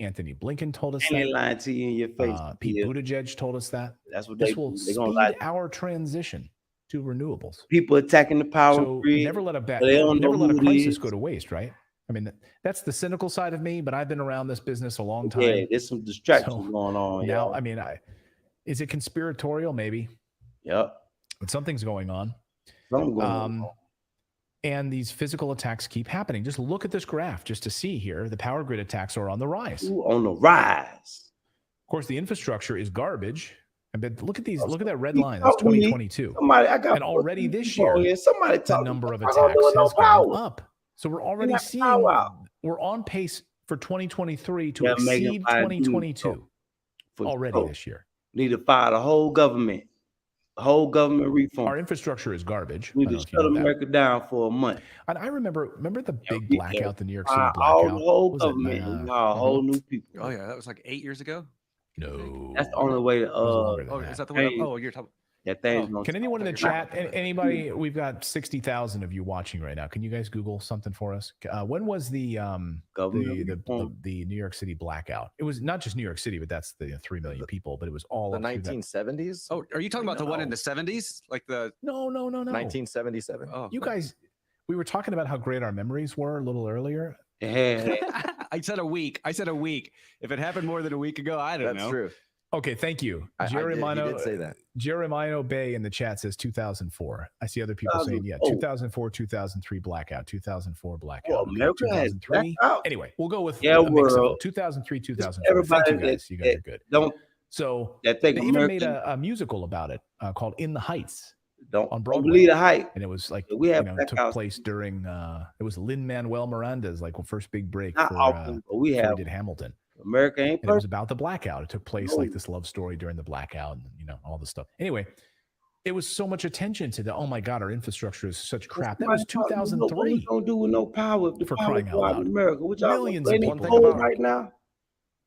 Anthony Blinken told us that. Lying to you in your face. Pete Buttigieg told us that. That's what this will speed our transition to renewables. People attacking the power grid. Never let a crisis go to waste, right? I mean, that's the cynical side of me, but I've been around this business a long time. Yeah, there's some distractions going on. Now, I mean, is it conspiratorial? Maybe. Yep. But something's going on. Something's going on. And these physical attacks keep happening. Just look at this graph just to see here. The power grid attacks are on the rise. On the rise. Of course, the infrastructure is garbage. But look at these. Look at that red line. That's 2022. And already this year, the number of attacks has gone up. So we're already seeing. We're on pace for 2023 to exceed 2022 already this year. Need to fire the whole government. Whole government reform. Our infrastructure is garbage. We just shut America down for a month. And I remember the big blackout, the New York City blackout. All the whole government, whole new people. Oh yeah, that was like 8 years ago. No, that's the only way to. Is that the way? You're talking. That thing. Can anyone in the chat? Anybody? We've got 60,000 of you watching right now. Can you guys Google something for us? When was the New York City blackout? It was not just New York City, but that's the 3 million people. But it was all the 1970s. Oh, are you talking about the one in the 70s? Like the no. 1977. Oh, you guys, we were talking about how great our memories were a little earlier. I said a week. If it happened more than a week ago, I don't know. That's true. Okay, thank you. Jeremiah did say that. Jeremiah Bay in the chat says 2004. I see other people saying, 2004, 2003 blackout, 2004 blackout, 2003. Anyway, we'll go with 2003, 2004. Everybody, thank you guys. You guys are good. So that they think even America made a musical about it called In the Heights don't on Broadway. believe the hype. And it was like, We have took place during, it was Lin-Manuel Miranda's like first big break not for, often, but we before have he did Hamilton. America ain't And it was perfect. about the blackout. It took place like this love story during the blackout and, all this stuff. Anyway, it was so much attention to oh my God, our infrastructure is such crap. That was 2003. What we gonna do with no power? If the For power crying out go out loud. in America, which Millions of people. cold right now.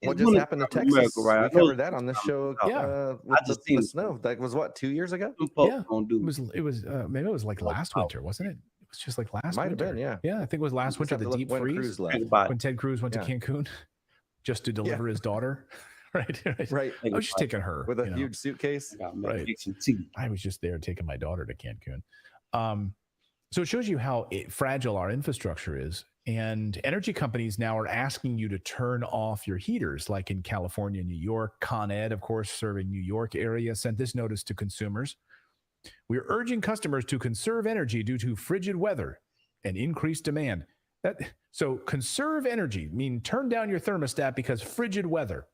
What It's just winter happened to time in Texas? America, right? We I know covered that on this show. Yeah. With I just the seen snow. That was what, 2 years ago? Yeah, it was maybe it was like last winter, wasn't it? It was just like last Might have winter. been, yeah. Yeah, I think it was last winter. have The to look deep when freeze Cruz left. when Ted Cruz went to Cancun just to deliver his daughter. Right. I was just taking her with a huge suitcase. Right. I was just there taking my daughter to Cancun. So it shows you how fragile our infrastructure is. And energy companies now are asking you to turn off your heaters, like in California, New York. Con Ed, of course, serving New York area, sent this notice to consumers. We're urging customers to conserve energy due to frigid weather and increased demand. So conserve energy, turn down your thermostat because frigid weather.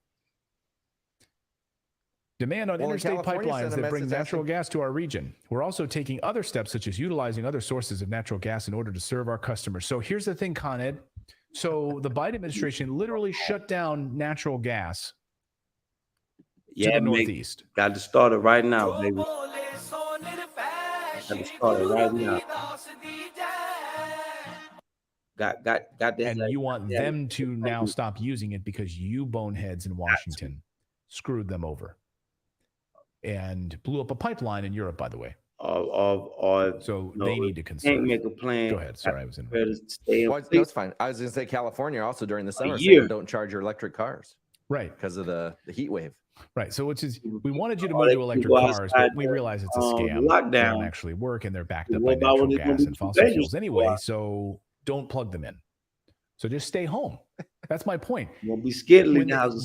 Demand on interstate pipelines that bring natural gas to our region. We're also taking other steps, such as utilizing other sources of natural gas in order to serve our customers. So here's the thing, Con Ed. So the Biden administration literally shut down natural gas to the Northeast. Got to start it right now, baby. Got to start it right now. Got this. And you want them to now stop using it because you boneheads in Washington screwed them over. And blew up a pipeline in Europe, by the way. So they need to conserve. Can't make a plan. Go ahead. Sorry, I was in. That's fine. I was going to say California also during the summer saying don't charge your electric cars. Right. Because of the heat wave. Right. So we wanted you to move to electric cars, but we realize it's a scam. Lockdown. They don't actually work, and they're backed up by natural gas and fossil fuels anyway. So don't plug them in. So just stay home. That's my point. Won't be scared.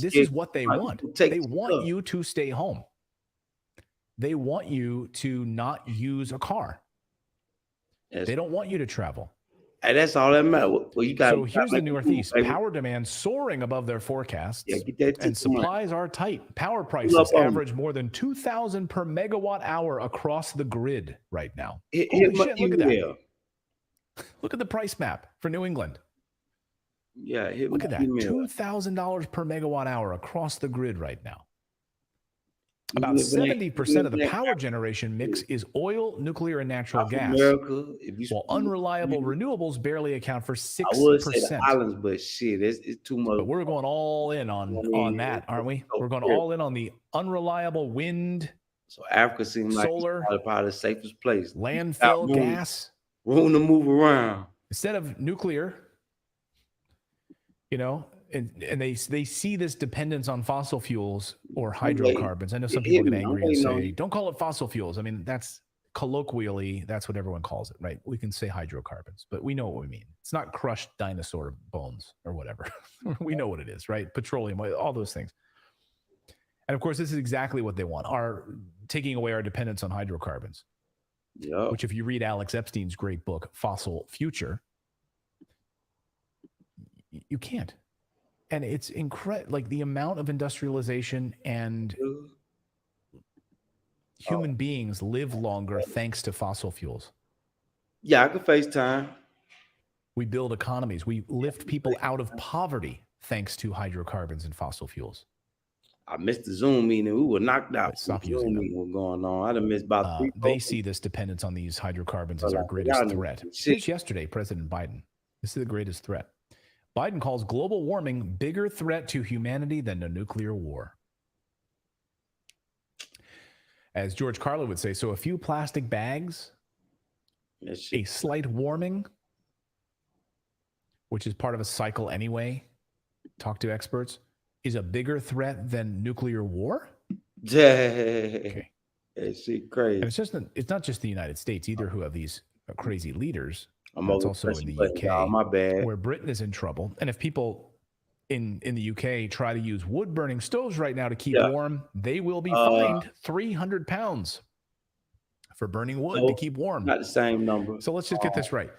This is what they want. They want you to stay home. They want you to not use a car. They don't want you to travel. And that's all that matters. So here's the Northeast. Power demand soaring above their forecasts, and supplies are tight. Power prices average more than 2,000 per megawatt hour across the grid right now. Holy shit, look at that. Look at the price map for New England. Yeah, look at that. $2,000 per megawatt hour across the grid right now. About 70% of the power generation mix is oil, nuclear, and natural gas. While unreliable renewables barely account for 6%. I would say the islands, but shit, it's too much. But we're going all in on that, aren't we? We're going all in on the unreliable wind. So Africa seems like solar, probably the safest place. Landfill gas. Room to move around. Instead of nuclear, and they see this dependence on fossil fuels or hydrocarbons. I know some people get angry and say, don't call it fossil fuels. I mean, that's colloquially, that's what everyone calls it, right? We can say hydrocarbons, but we know what we mean. It's not crushed dinosaur bones or whatever. We know what it is, right? Petroleum, all those things. And of course, this is exactly what they want, are taking away our dependence on hydrocarbons. Yeah. Which if you read Alex Epstein's great book, Fossil Future, you can't. And it's incredible, like the amount of industrialization and human beings live longer thanks to fossil fuels. Yeah, I can FaceTime. We build economies. We lift people out of poverty thanks to hydrocarbons and fossil fuels. I missed the Zoom meeting. We were knocked out. Stop using them. What was going on? I done missed about 3 They see this dependence on these hydrocarbons as our greatest threat. Since yesterday, President Biden, this is the greatest threat. Biden calls global warming bigger threat to humanity than a nuclear war. As George Carlin would say, so a few plastic bags, a slight warming, which is part of a cycle anyway, talk to experts, is a bigger threat than nuclear war? Yeah. Okay. It's crazy. And it's not just the United States either who have these crazy leaders. It's also in the UK, my bad. Where Britain is in trouble. And if people in the UK try to use wood-burning stoves right now to keep warm, they will be fined £300 for burning wood to keep warm. Not the same number. So let's just get this right.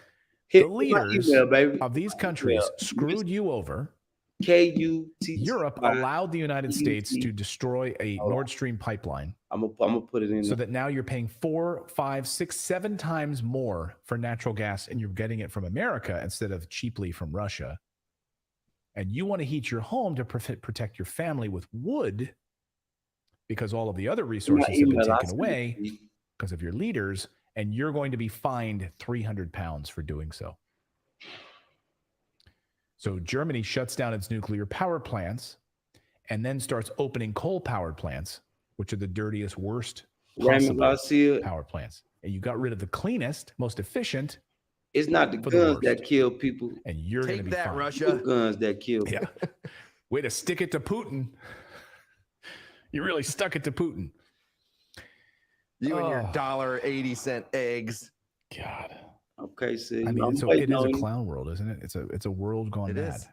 The leaders of these countries screwed you over K-U-T. Europe allowed the United States to destroy a Nord Stream pipeline. I'm gonna put it in so that now you're paying 4, 5, 6, 7 times more for natural gas, and you're getting it from America instead of cheaply from Russia. And you want to heat your home to protect your family with wood because all of the other resources have been taken away because of your leaders, and you're going to be fined 300 pounds for doing so. So Germany shuts down its nuclear power plants and then starts opening coal-powered plants, which are the dirtiest, worst possible power plants. And you got rid of the cleanest, most efficient. It's not the guns that kill people. And you're going to be that, fined. Russia. The guns that kill. Yeah. Way to stick it to Putin. You really stuck it to Putin. You and your $1.80 eggs. God. Okay, see. I mean, it is a clown world, isn't it? It's a world gone mad. Is.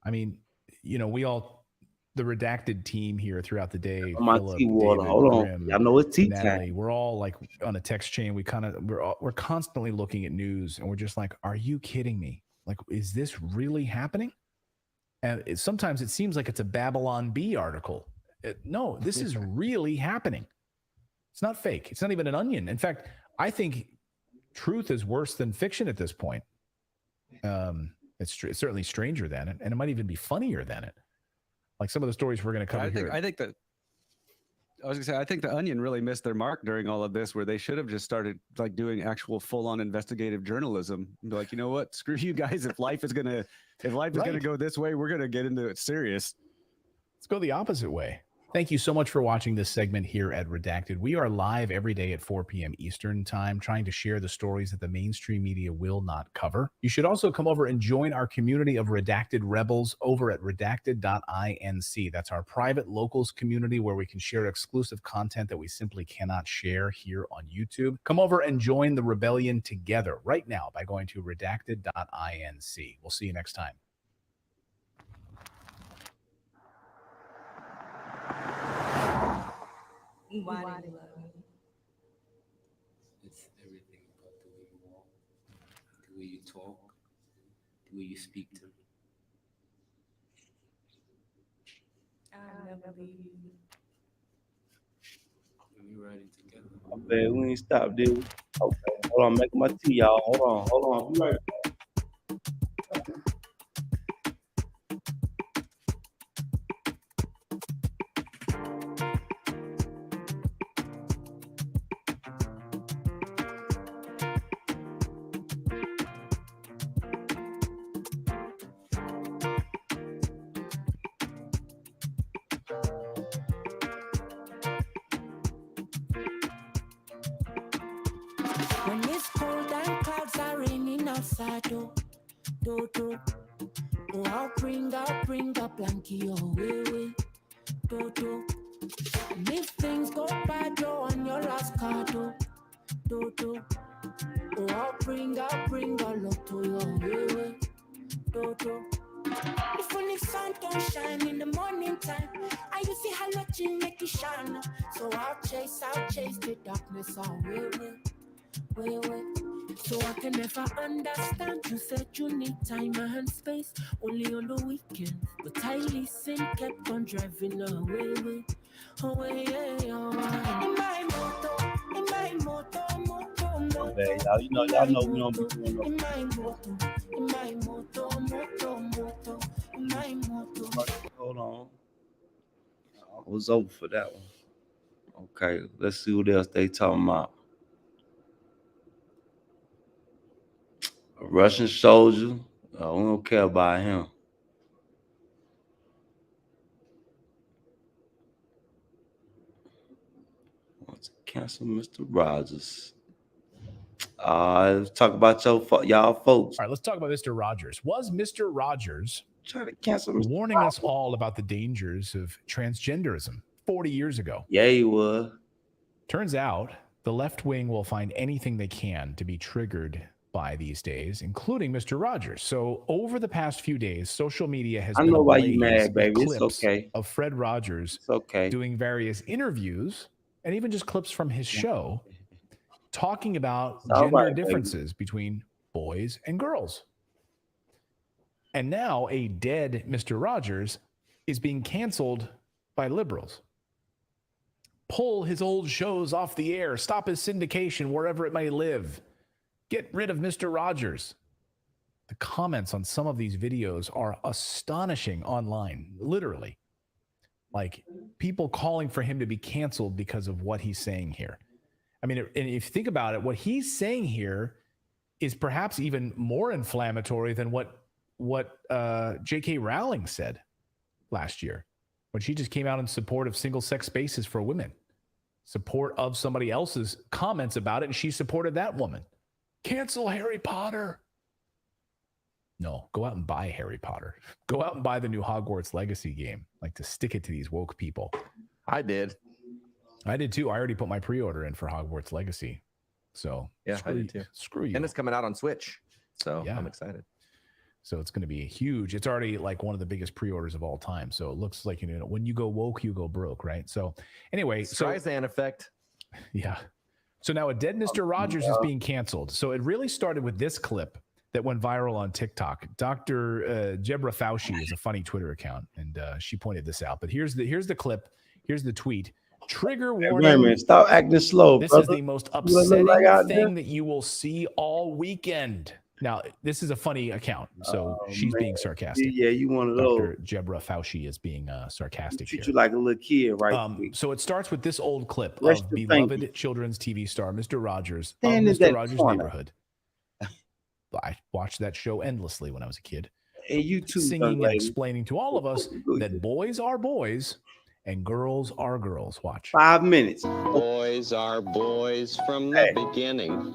I mean, the redacted team here throughout the day. My Philip, tea water. David, Hold on. Grim, I know it's tea Natalie, time. we're all like on a text chain. We're constantly looking at news, and we're just like, are you kidding me? Like, is this really happening? And sometimes it seems like it's a Babylon Bee article. No, this is really happening. It's not fake. It's not even an onion. In fact, I think truth is worse than fiction at this point. It's certainly stranger than it, and it might even be funnier than it. Like some of the stories we're going to cover here. I think the Onion really missed their mark during all of this, where they should have just started like doing actual full-on investigative journalism. And be like, you know what? Screw you guys. If life is gonna go this way, we're gonna get into it serious. Let's go the opposite way. Thank you so much for watching this segment here at Redacted. We are live every day at 4 p.m. Eastern time, trying to share the stories that the mainstream media will not cover. You should also come over and join our community of Redacted Rebels over at redacted.inc. That's our private locals community where we can share exclusive content that we simply cannot share here on YouTube. Come over and join the rebellion together right now by going to redacted.inc. We'll see you next time. Why do you love me? It's everything about the way you walk, the way you talk, the way you speak to me. I'll never leave you. When we're riding together. I bet we ain't stopped, dude. Okay, hold on, making my tea, y'all. Hold on. I'll be right back. When it's cold and clouds are raining outside, oh, I'll bring a blanket your way, And if things go bad, you're on your last card, oh, I'll bring a lot to your way, If only sun don't shine in the morning time, I you see how much you make it shine. So I'll chase the darkness away. So I can never understand. You said you need time and space, only on the weekend. But I listen, kept on driving away. In my moto. Y'all, y'all know we don't be doing no. In my moto. Hold on. I was over for that one. Okay, let's see what else they talking about. A Russian soldier. We don't care about him. Want to cancel Mr. Rogers. Let's talk about y'all folks. All right, let's talk about Mr. Rogers. Was Mr. Rogers trying to cancel Mr. warning us all about the dangers of transgenderism 40 years ago? Yeah, he was. Turns out the left wing will find anything they can to be triggered by these days, including Mr. Rogers. So over the past few days, social media has been why you ablaze mad, baby. with It's clips okay. of Fred Rogers doing various interviews and even just clips from his show talking about all gender right, differences between boys and girls. And now a dead Mr. Rogers is being canceled by liberals. Pull his old shows off the air. Stop his syndication wherever it may live. Get rid of Mr. Rogers. The comments on some of these videos are astonishing online, literally. Like people calling for him to be canceled because of what he's saying here. I mean, and if you think about it, what he's saying here is perhaps even more inflammatory than what J.K. Rowling said last year when she just came out in support of single-sex spaces for women, support of somebody else's comments about it, and she supported that woman. Cancel Harry Potter. No, go out and buy Harry Potter. Go out and buy the new Hogwarts Legacy game. Like to stick it to these woke people. I did too. I already put my pre-order in for Hogwarts Legacy. So yeah, I did too. Screw you. And it's coming out on Switch. So yeah. I'm excited. So it's going to be huge. It's already like one of the biggest pre-orders of all time. So it looks like, when you go woke, you go broke, right? So anyway. Streisand effect. Yeah. So now a dead Mr. Rogers is being canceled. So it really started with this clip that went viral on TikTok. Dr. Jebra Fauci is a funny Twitter account, and she pointed this out. But here's the clip. Here's the tweet. Trigger warning. Wait a minute. Stop acting slow, This brother. is the most upsetting thing that you will see all weekend. Now, this is a funny account, so she's being sarcastic. Yeah, you one of those. Dr. Jebra Fauci is being sarcastic Treat here. you like a little kid, right? So it starts with this old clip Rest of your beloved fingers. children's TV star, Mr. Rogers, Stand of in Mr. that Rogers' corner. Neighborhood. I watched that show endlessly when I was a kid. And you too, young singing and lady. explaining to all of us that boys are boys and girls are girls. Watch. 5 minutes. Boys are boys from the beginning.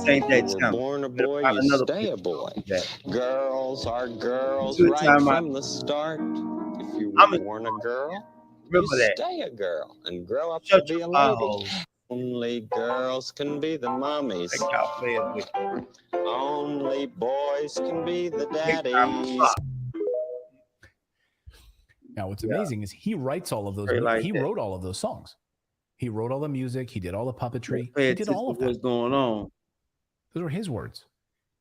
Ain't that You were chump. born a boy, you another stay a boy. Yeah. Girls are girls Good right time out. from the start. If you were born a girl, Remember you that. stay a girl and grow up Shut to be a your lady. mouth. Only girls can be the mommies. Only boys can be the daddies. Now, what's amazing is he writes all of those. Straight like he that. wrote all of those songs. He wrote all the music. He did all the puppetry. Pay He did all of attention to what's that. going on. Those were his words.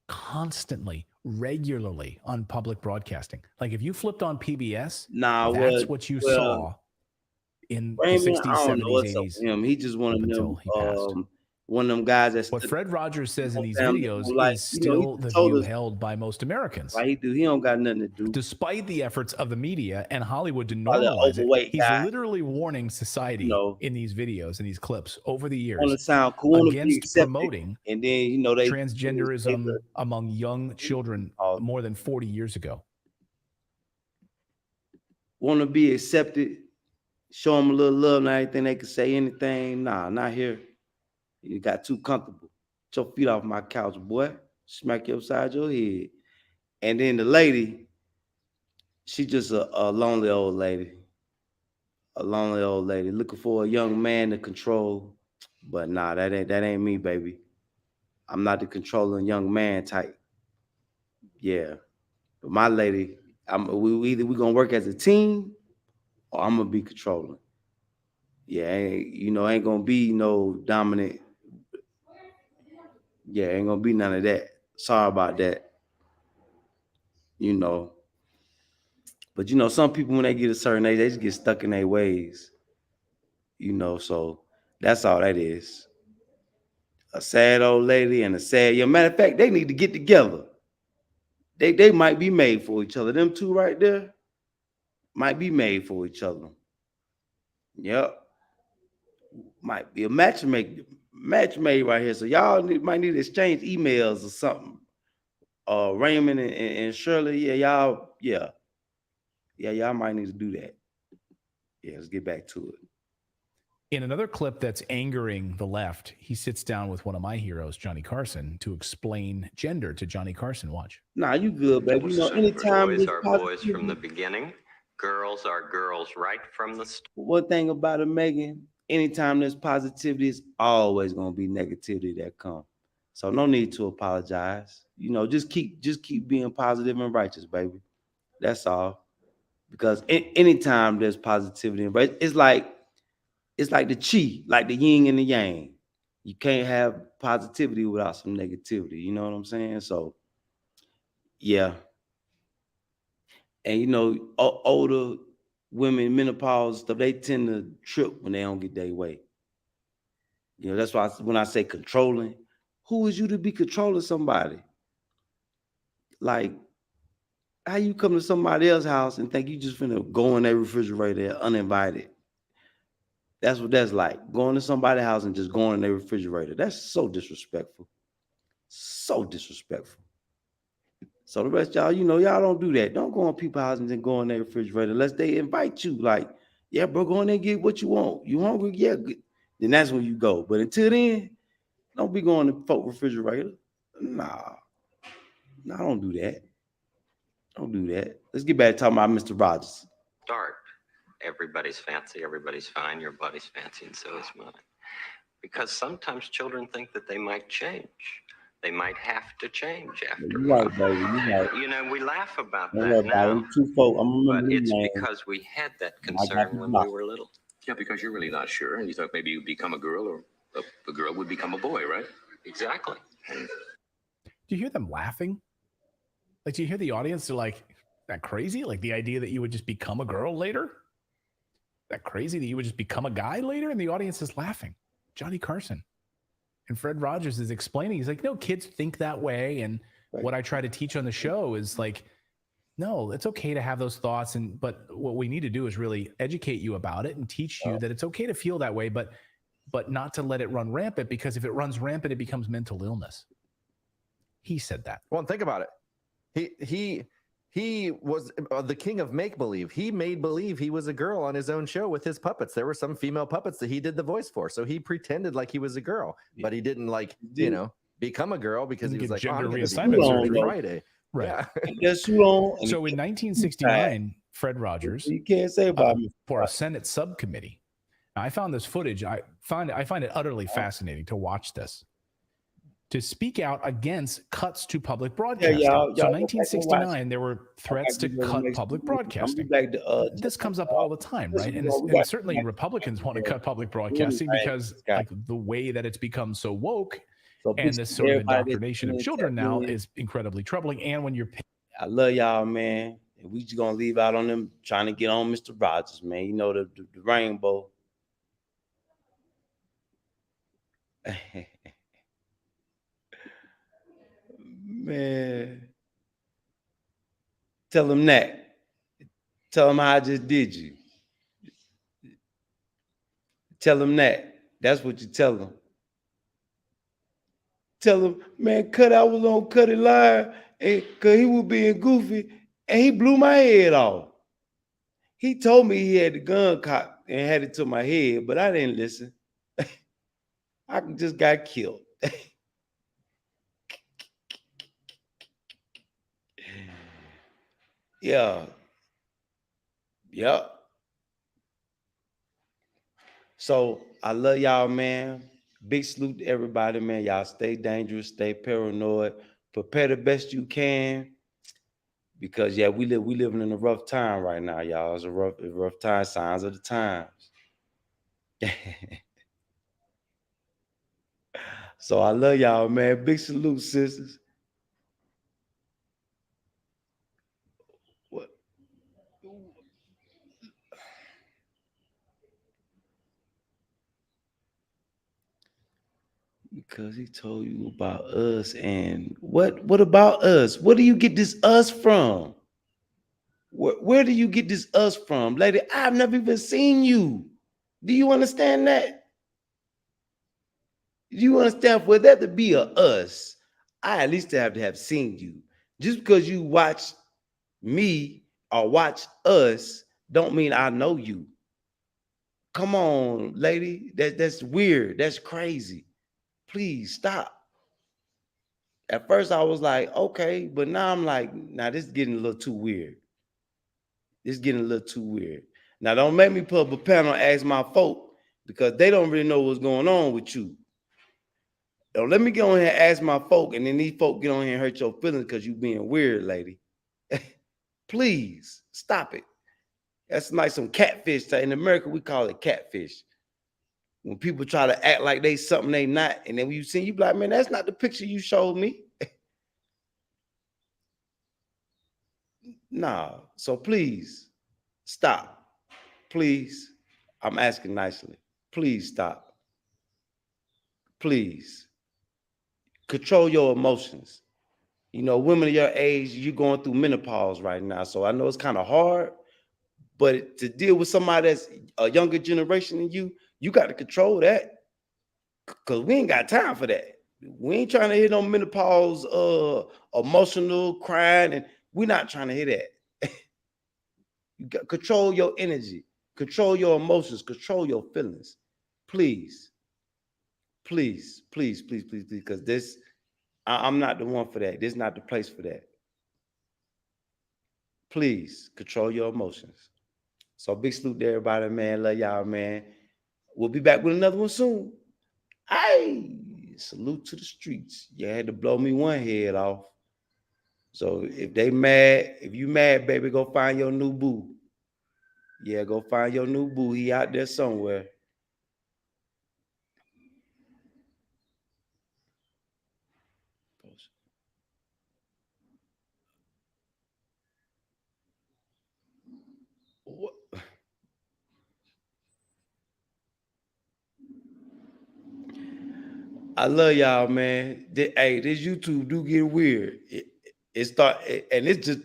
Constantly, regularly on public broadcasting. Like if you flipped on PBS, that's what you saw in the Raymond, 60s, I don't know 70s, what's up 80s. with him. He just one of until them. he passed. One of them guys that's What Fred Rogers says in these family, videos like, is you know, still he the told view us held by most Americans. why he do. He don't got nothing to do. Despite the efforts of the media and Hollywood to Probably an normalize it, overweight he's guy. literally warning society in these videos and these clips over the years Want to sound cool, wanna be against accepted, promoting and then they transgenderism among young children more than 40 years ago. want to be accepted. Show them a little love and everything. They can say anything. Nah, not here. You got too comfortable. Get your feet off my couch, boy. Smack you upside your head. And then the lady, she just a lonely old lady. A lonely old lady looking for a young man to control. But nah, that ain't me, baby. I'm not the controlling young man type. Yeah. But my lady, we gonna work as a team or I'm gonna be controlling. Yeah, ain't gonna be no dominant. Yeah, ain't gonna be none of that. Sorry about that. But some people when they get a certain age, they just get stuck in their ways. So that's all that is. A sad old lady and a sad young. Matter of fact, they need to get together. They might be made for each other. Them two right there might be made for each other. Yep. Might be a match made right here. So y'all might need to exchange emails or something. Raymond and Shirley, y'all might need to do that. Yeah, let's get back to it. In another clip that's angering the left, he sits down with one of my heroes, Johnny Carson, to explain gender to Johnny Carson. Watch. Nah, you good, baby. Anytime Boys there's are boys from positivity- the beginning. Girls are girls right from the start. One thing about it, Megan, anytime there's positivity, it's always gonna be negativity that comes. So no need to apologize. Just keep being positive and righteous, baby. That's all. Because anytime there's positivity and righteous, it's like the chi, like the yin and the yang. You can't have positivity without some negativity. You know what I'm saying? So, yeah. And you know, older women, menopause stuff, they tend to trip when they don't get their way. You know, that's why when I say controlling, who is you to be controlling somebody? Like, how you come to somebody else's house and think you just finna go in their refrigerator uninvited? That's what that's like. Going to somebody's house and just going in their refrigerator. That's so disrespectful. So disrespectful. So the rest of y'all, you know, y'all don't do that. Don't go on people's house and then go in their refrigerator unless they invite you. Like, yeah, bro, go in there and get what you want. You hungry? Yeah, good. Then that's when you go. But until then, don't be going to folk refrigerator. Nah, don't do that. Don't do that. Let's get back to talking about Mr. Rogers. Start. Everybody's fancy, everybody's fine, your body's fancy, and so is mine. Because sometimes children think that they might change. They might have to change after a while. Right, baby. You right. You know, we laugh about Don't that worry about now, them two folk. I'm but remember it's his name. because we had that I got concern the when block. we were little. Yeah, because you're really not sure, and you thought maybe you'd become a girl, or a girl would become a boy, right? Exactly. Do you hear them laughing? Like, do you hear the audience? They're like, that crazy? Like the idea that you would just become a girl later? That crazy that you would just become a guy later? And the audience is laughing. Johnny Carson. And Fred Rogers is explaining. He's like, no, kids think that way. And what I try to teach on the show is like, no, it's okay to have those thoughts. But what we need to do is really educate you about it and teach you that it's okay to feel that way, but not to let it run rampant, because if it runs rampant, it becomes mental illness. He said that. Well, think about it. He was the king of make-believe. He made believe he was a girl on his own show with his puppets. There were some female puppets that he did the voice for. So he pretended like he was a girl, but he didn't become a girl because he was like, gender I'm going to be reassignment surgery. Friday. Right. Yeah. So in 1969, Fred Rogers you can't say about me. For a Senate subcommittee. Now, I found this footage. I find it utterly fascinating to watch this. To speak out against cuts to public broadcasting. y'all So go 1969, there were threats to cut public broadcasting. This comes up all the time, right? And certainly Republicans want to cut public broadcasting because like the way that it's become so woke, and this sort of indoctrination of children now is incredibly troubling. And when you're, I love y'all, man. And we just gonna leave out on them trying to get on Mr. Rogers, man. You know the rainbow. Man, tell him that. Tell him how I just did you. Tell him that. That's what you tell him. Tell him, man, I was on Cut It Live, because he was being goofy, and he blew my head off. He told me he had the gun cocked and had it to my head, but I didn't listen. I just got killed. Yeah. Yep. So I love y'all, man. Big salute to everybody, man. Y'all stay dangerous, stay paranoid, prepare the best you can. Because we living in a rough time right now, y'all. It's a rough time, signs of the times. So I love y'all, man. Big salute, sisters. What? Because he told you about us, and what about us? Where do you get this us from? Where do you get this us from? Lady, I've never even seen you. Do you understand that? Do you understand for that to be a us? I at least have to have seen you. Just because you watch me or watch us don't mean I know you. Come on, lady. That's weird. That's crazy. Please stop. At first I was like, okay, but now I'm like, now this is getting a little too weird. This is getting a little too weird. Now don't make me put up a panel and ask my folk, because they don't really know what's going on with you. Don't let me get on here and ask my folk, and then these folk get on here and hurt your feelings because you being weird, lady. Please stop it. That's like some catfish. In America, we call it catfish. When people try to act like they something they not, and then when you see, you be like, man, that's not the picture you showed me. Nah. So please stop. Please. I'm asking nicely. Please stop. Please. Control your emotions. You know, women of your age, you're going through menopause right now. So I know it's kind of hard, but to deal with somebody that's a younger generation than you, you got to control that. Because we ain't got time for that. We ain't trying to hit on menopause, emotional crying, and we're not trying to hear that. You got control your energy, control your emotions, control your feelings. Please, please, please, please, please, please, because this, I'm not the one for that. This is not the place for that. Please control your emotions. So big salute to everybody, man. Love y'all, man. We'll be back with another one soon. Hey, salute to the streets. You had to blow me one head off. So if they mad, if you mad, baby, go find your new boo. Yeah, go find your new boo. He out there somewhere. What? I love y'all, man. Hey, this YouTube do get weird. It start, and it's just,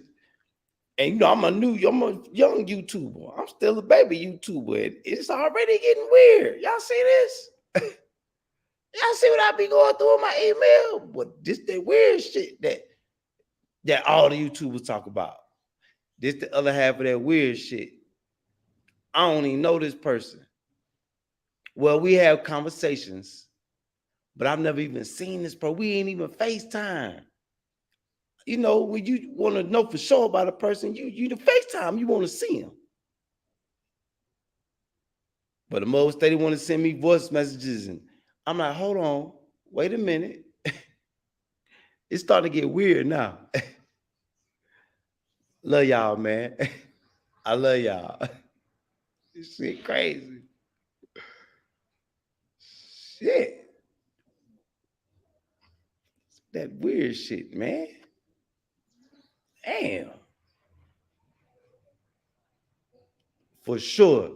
and you know, I'm a young YouTuber. I'm still a baby YouTuber. And it's already getting weird. Y'all see this? Y'all see what I be going through in my email? But this that weird shit that all the YouTubers talk about. This the other half of that weird shit. I don't even know this person. Well, we have conversations, but I've never even seen this person. We ain't even FaceTime. You know, when you want to know for sure about a person, you the FaceTime, you want to see him. But the most they want to send me voice messages, and I'm like, hold on, wait a minute. It's starting to get weird now. Love y'all, man. I love y'all. This shit crazy. Shit. That weird shit, man. Damn. For sure.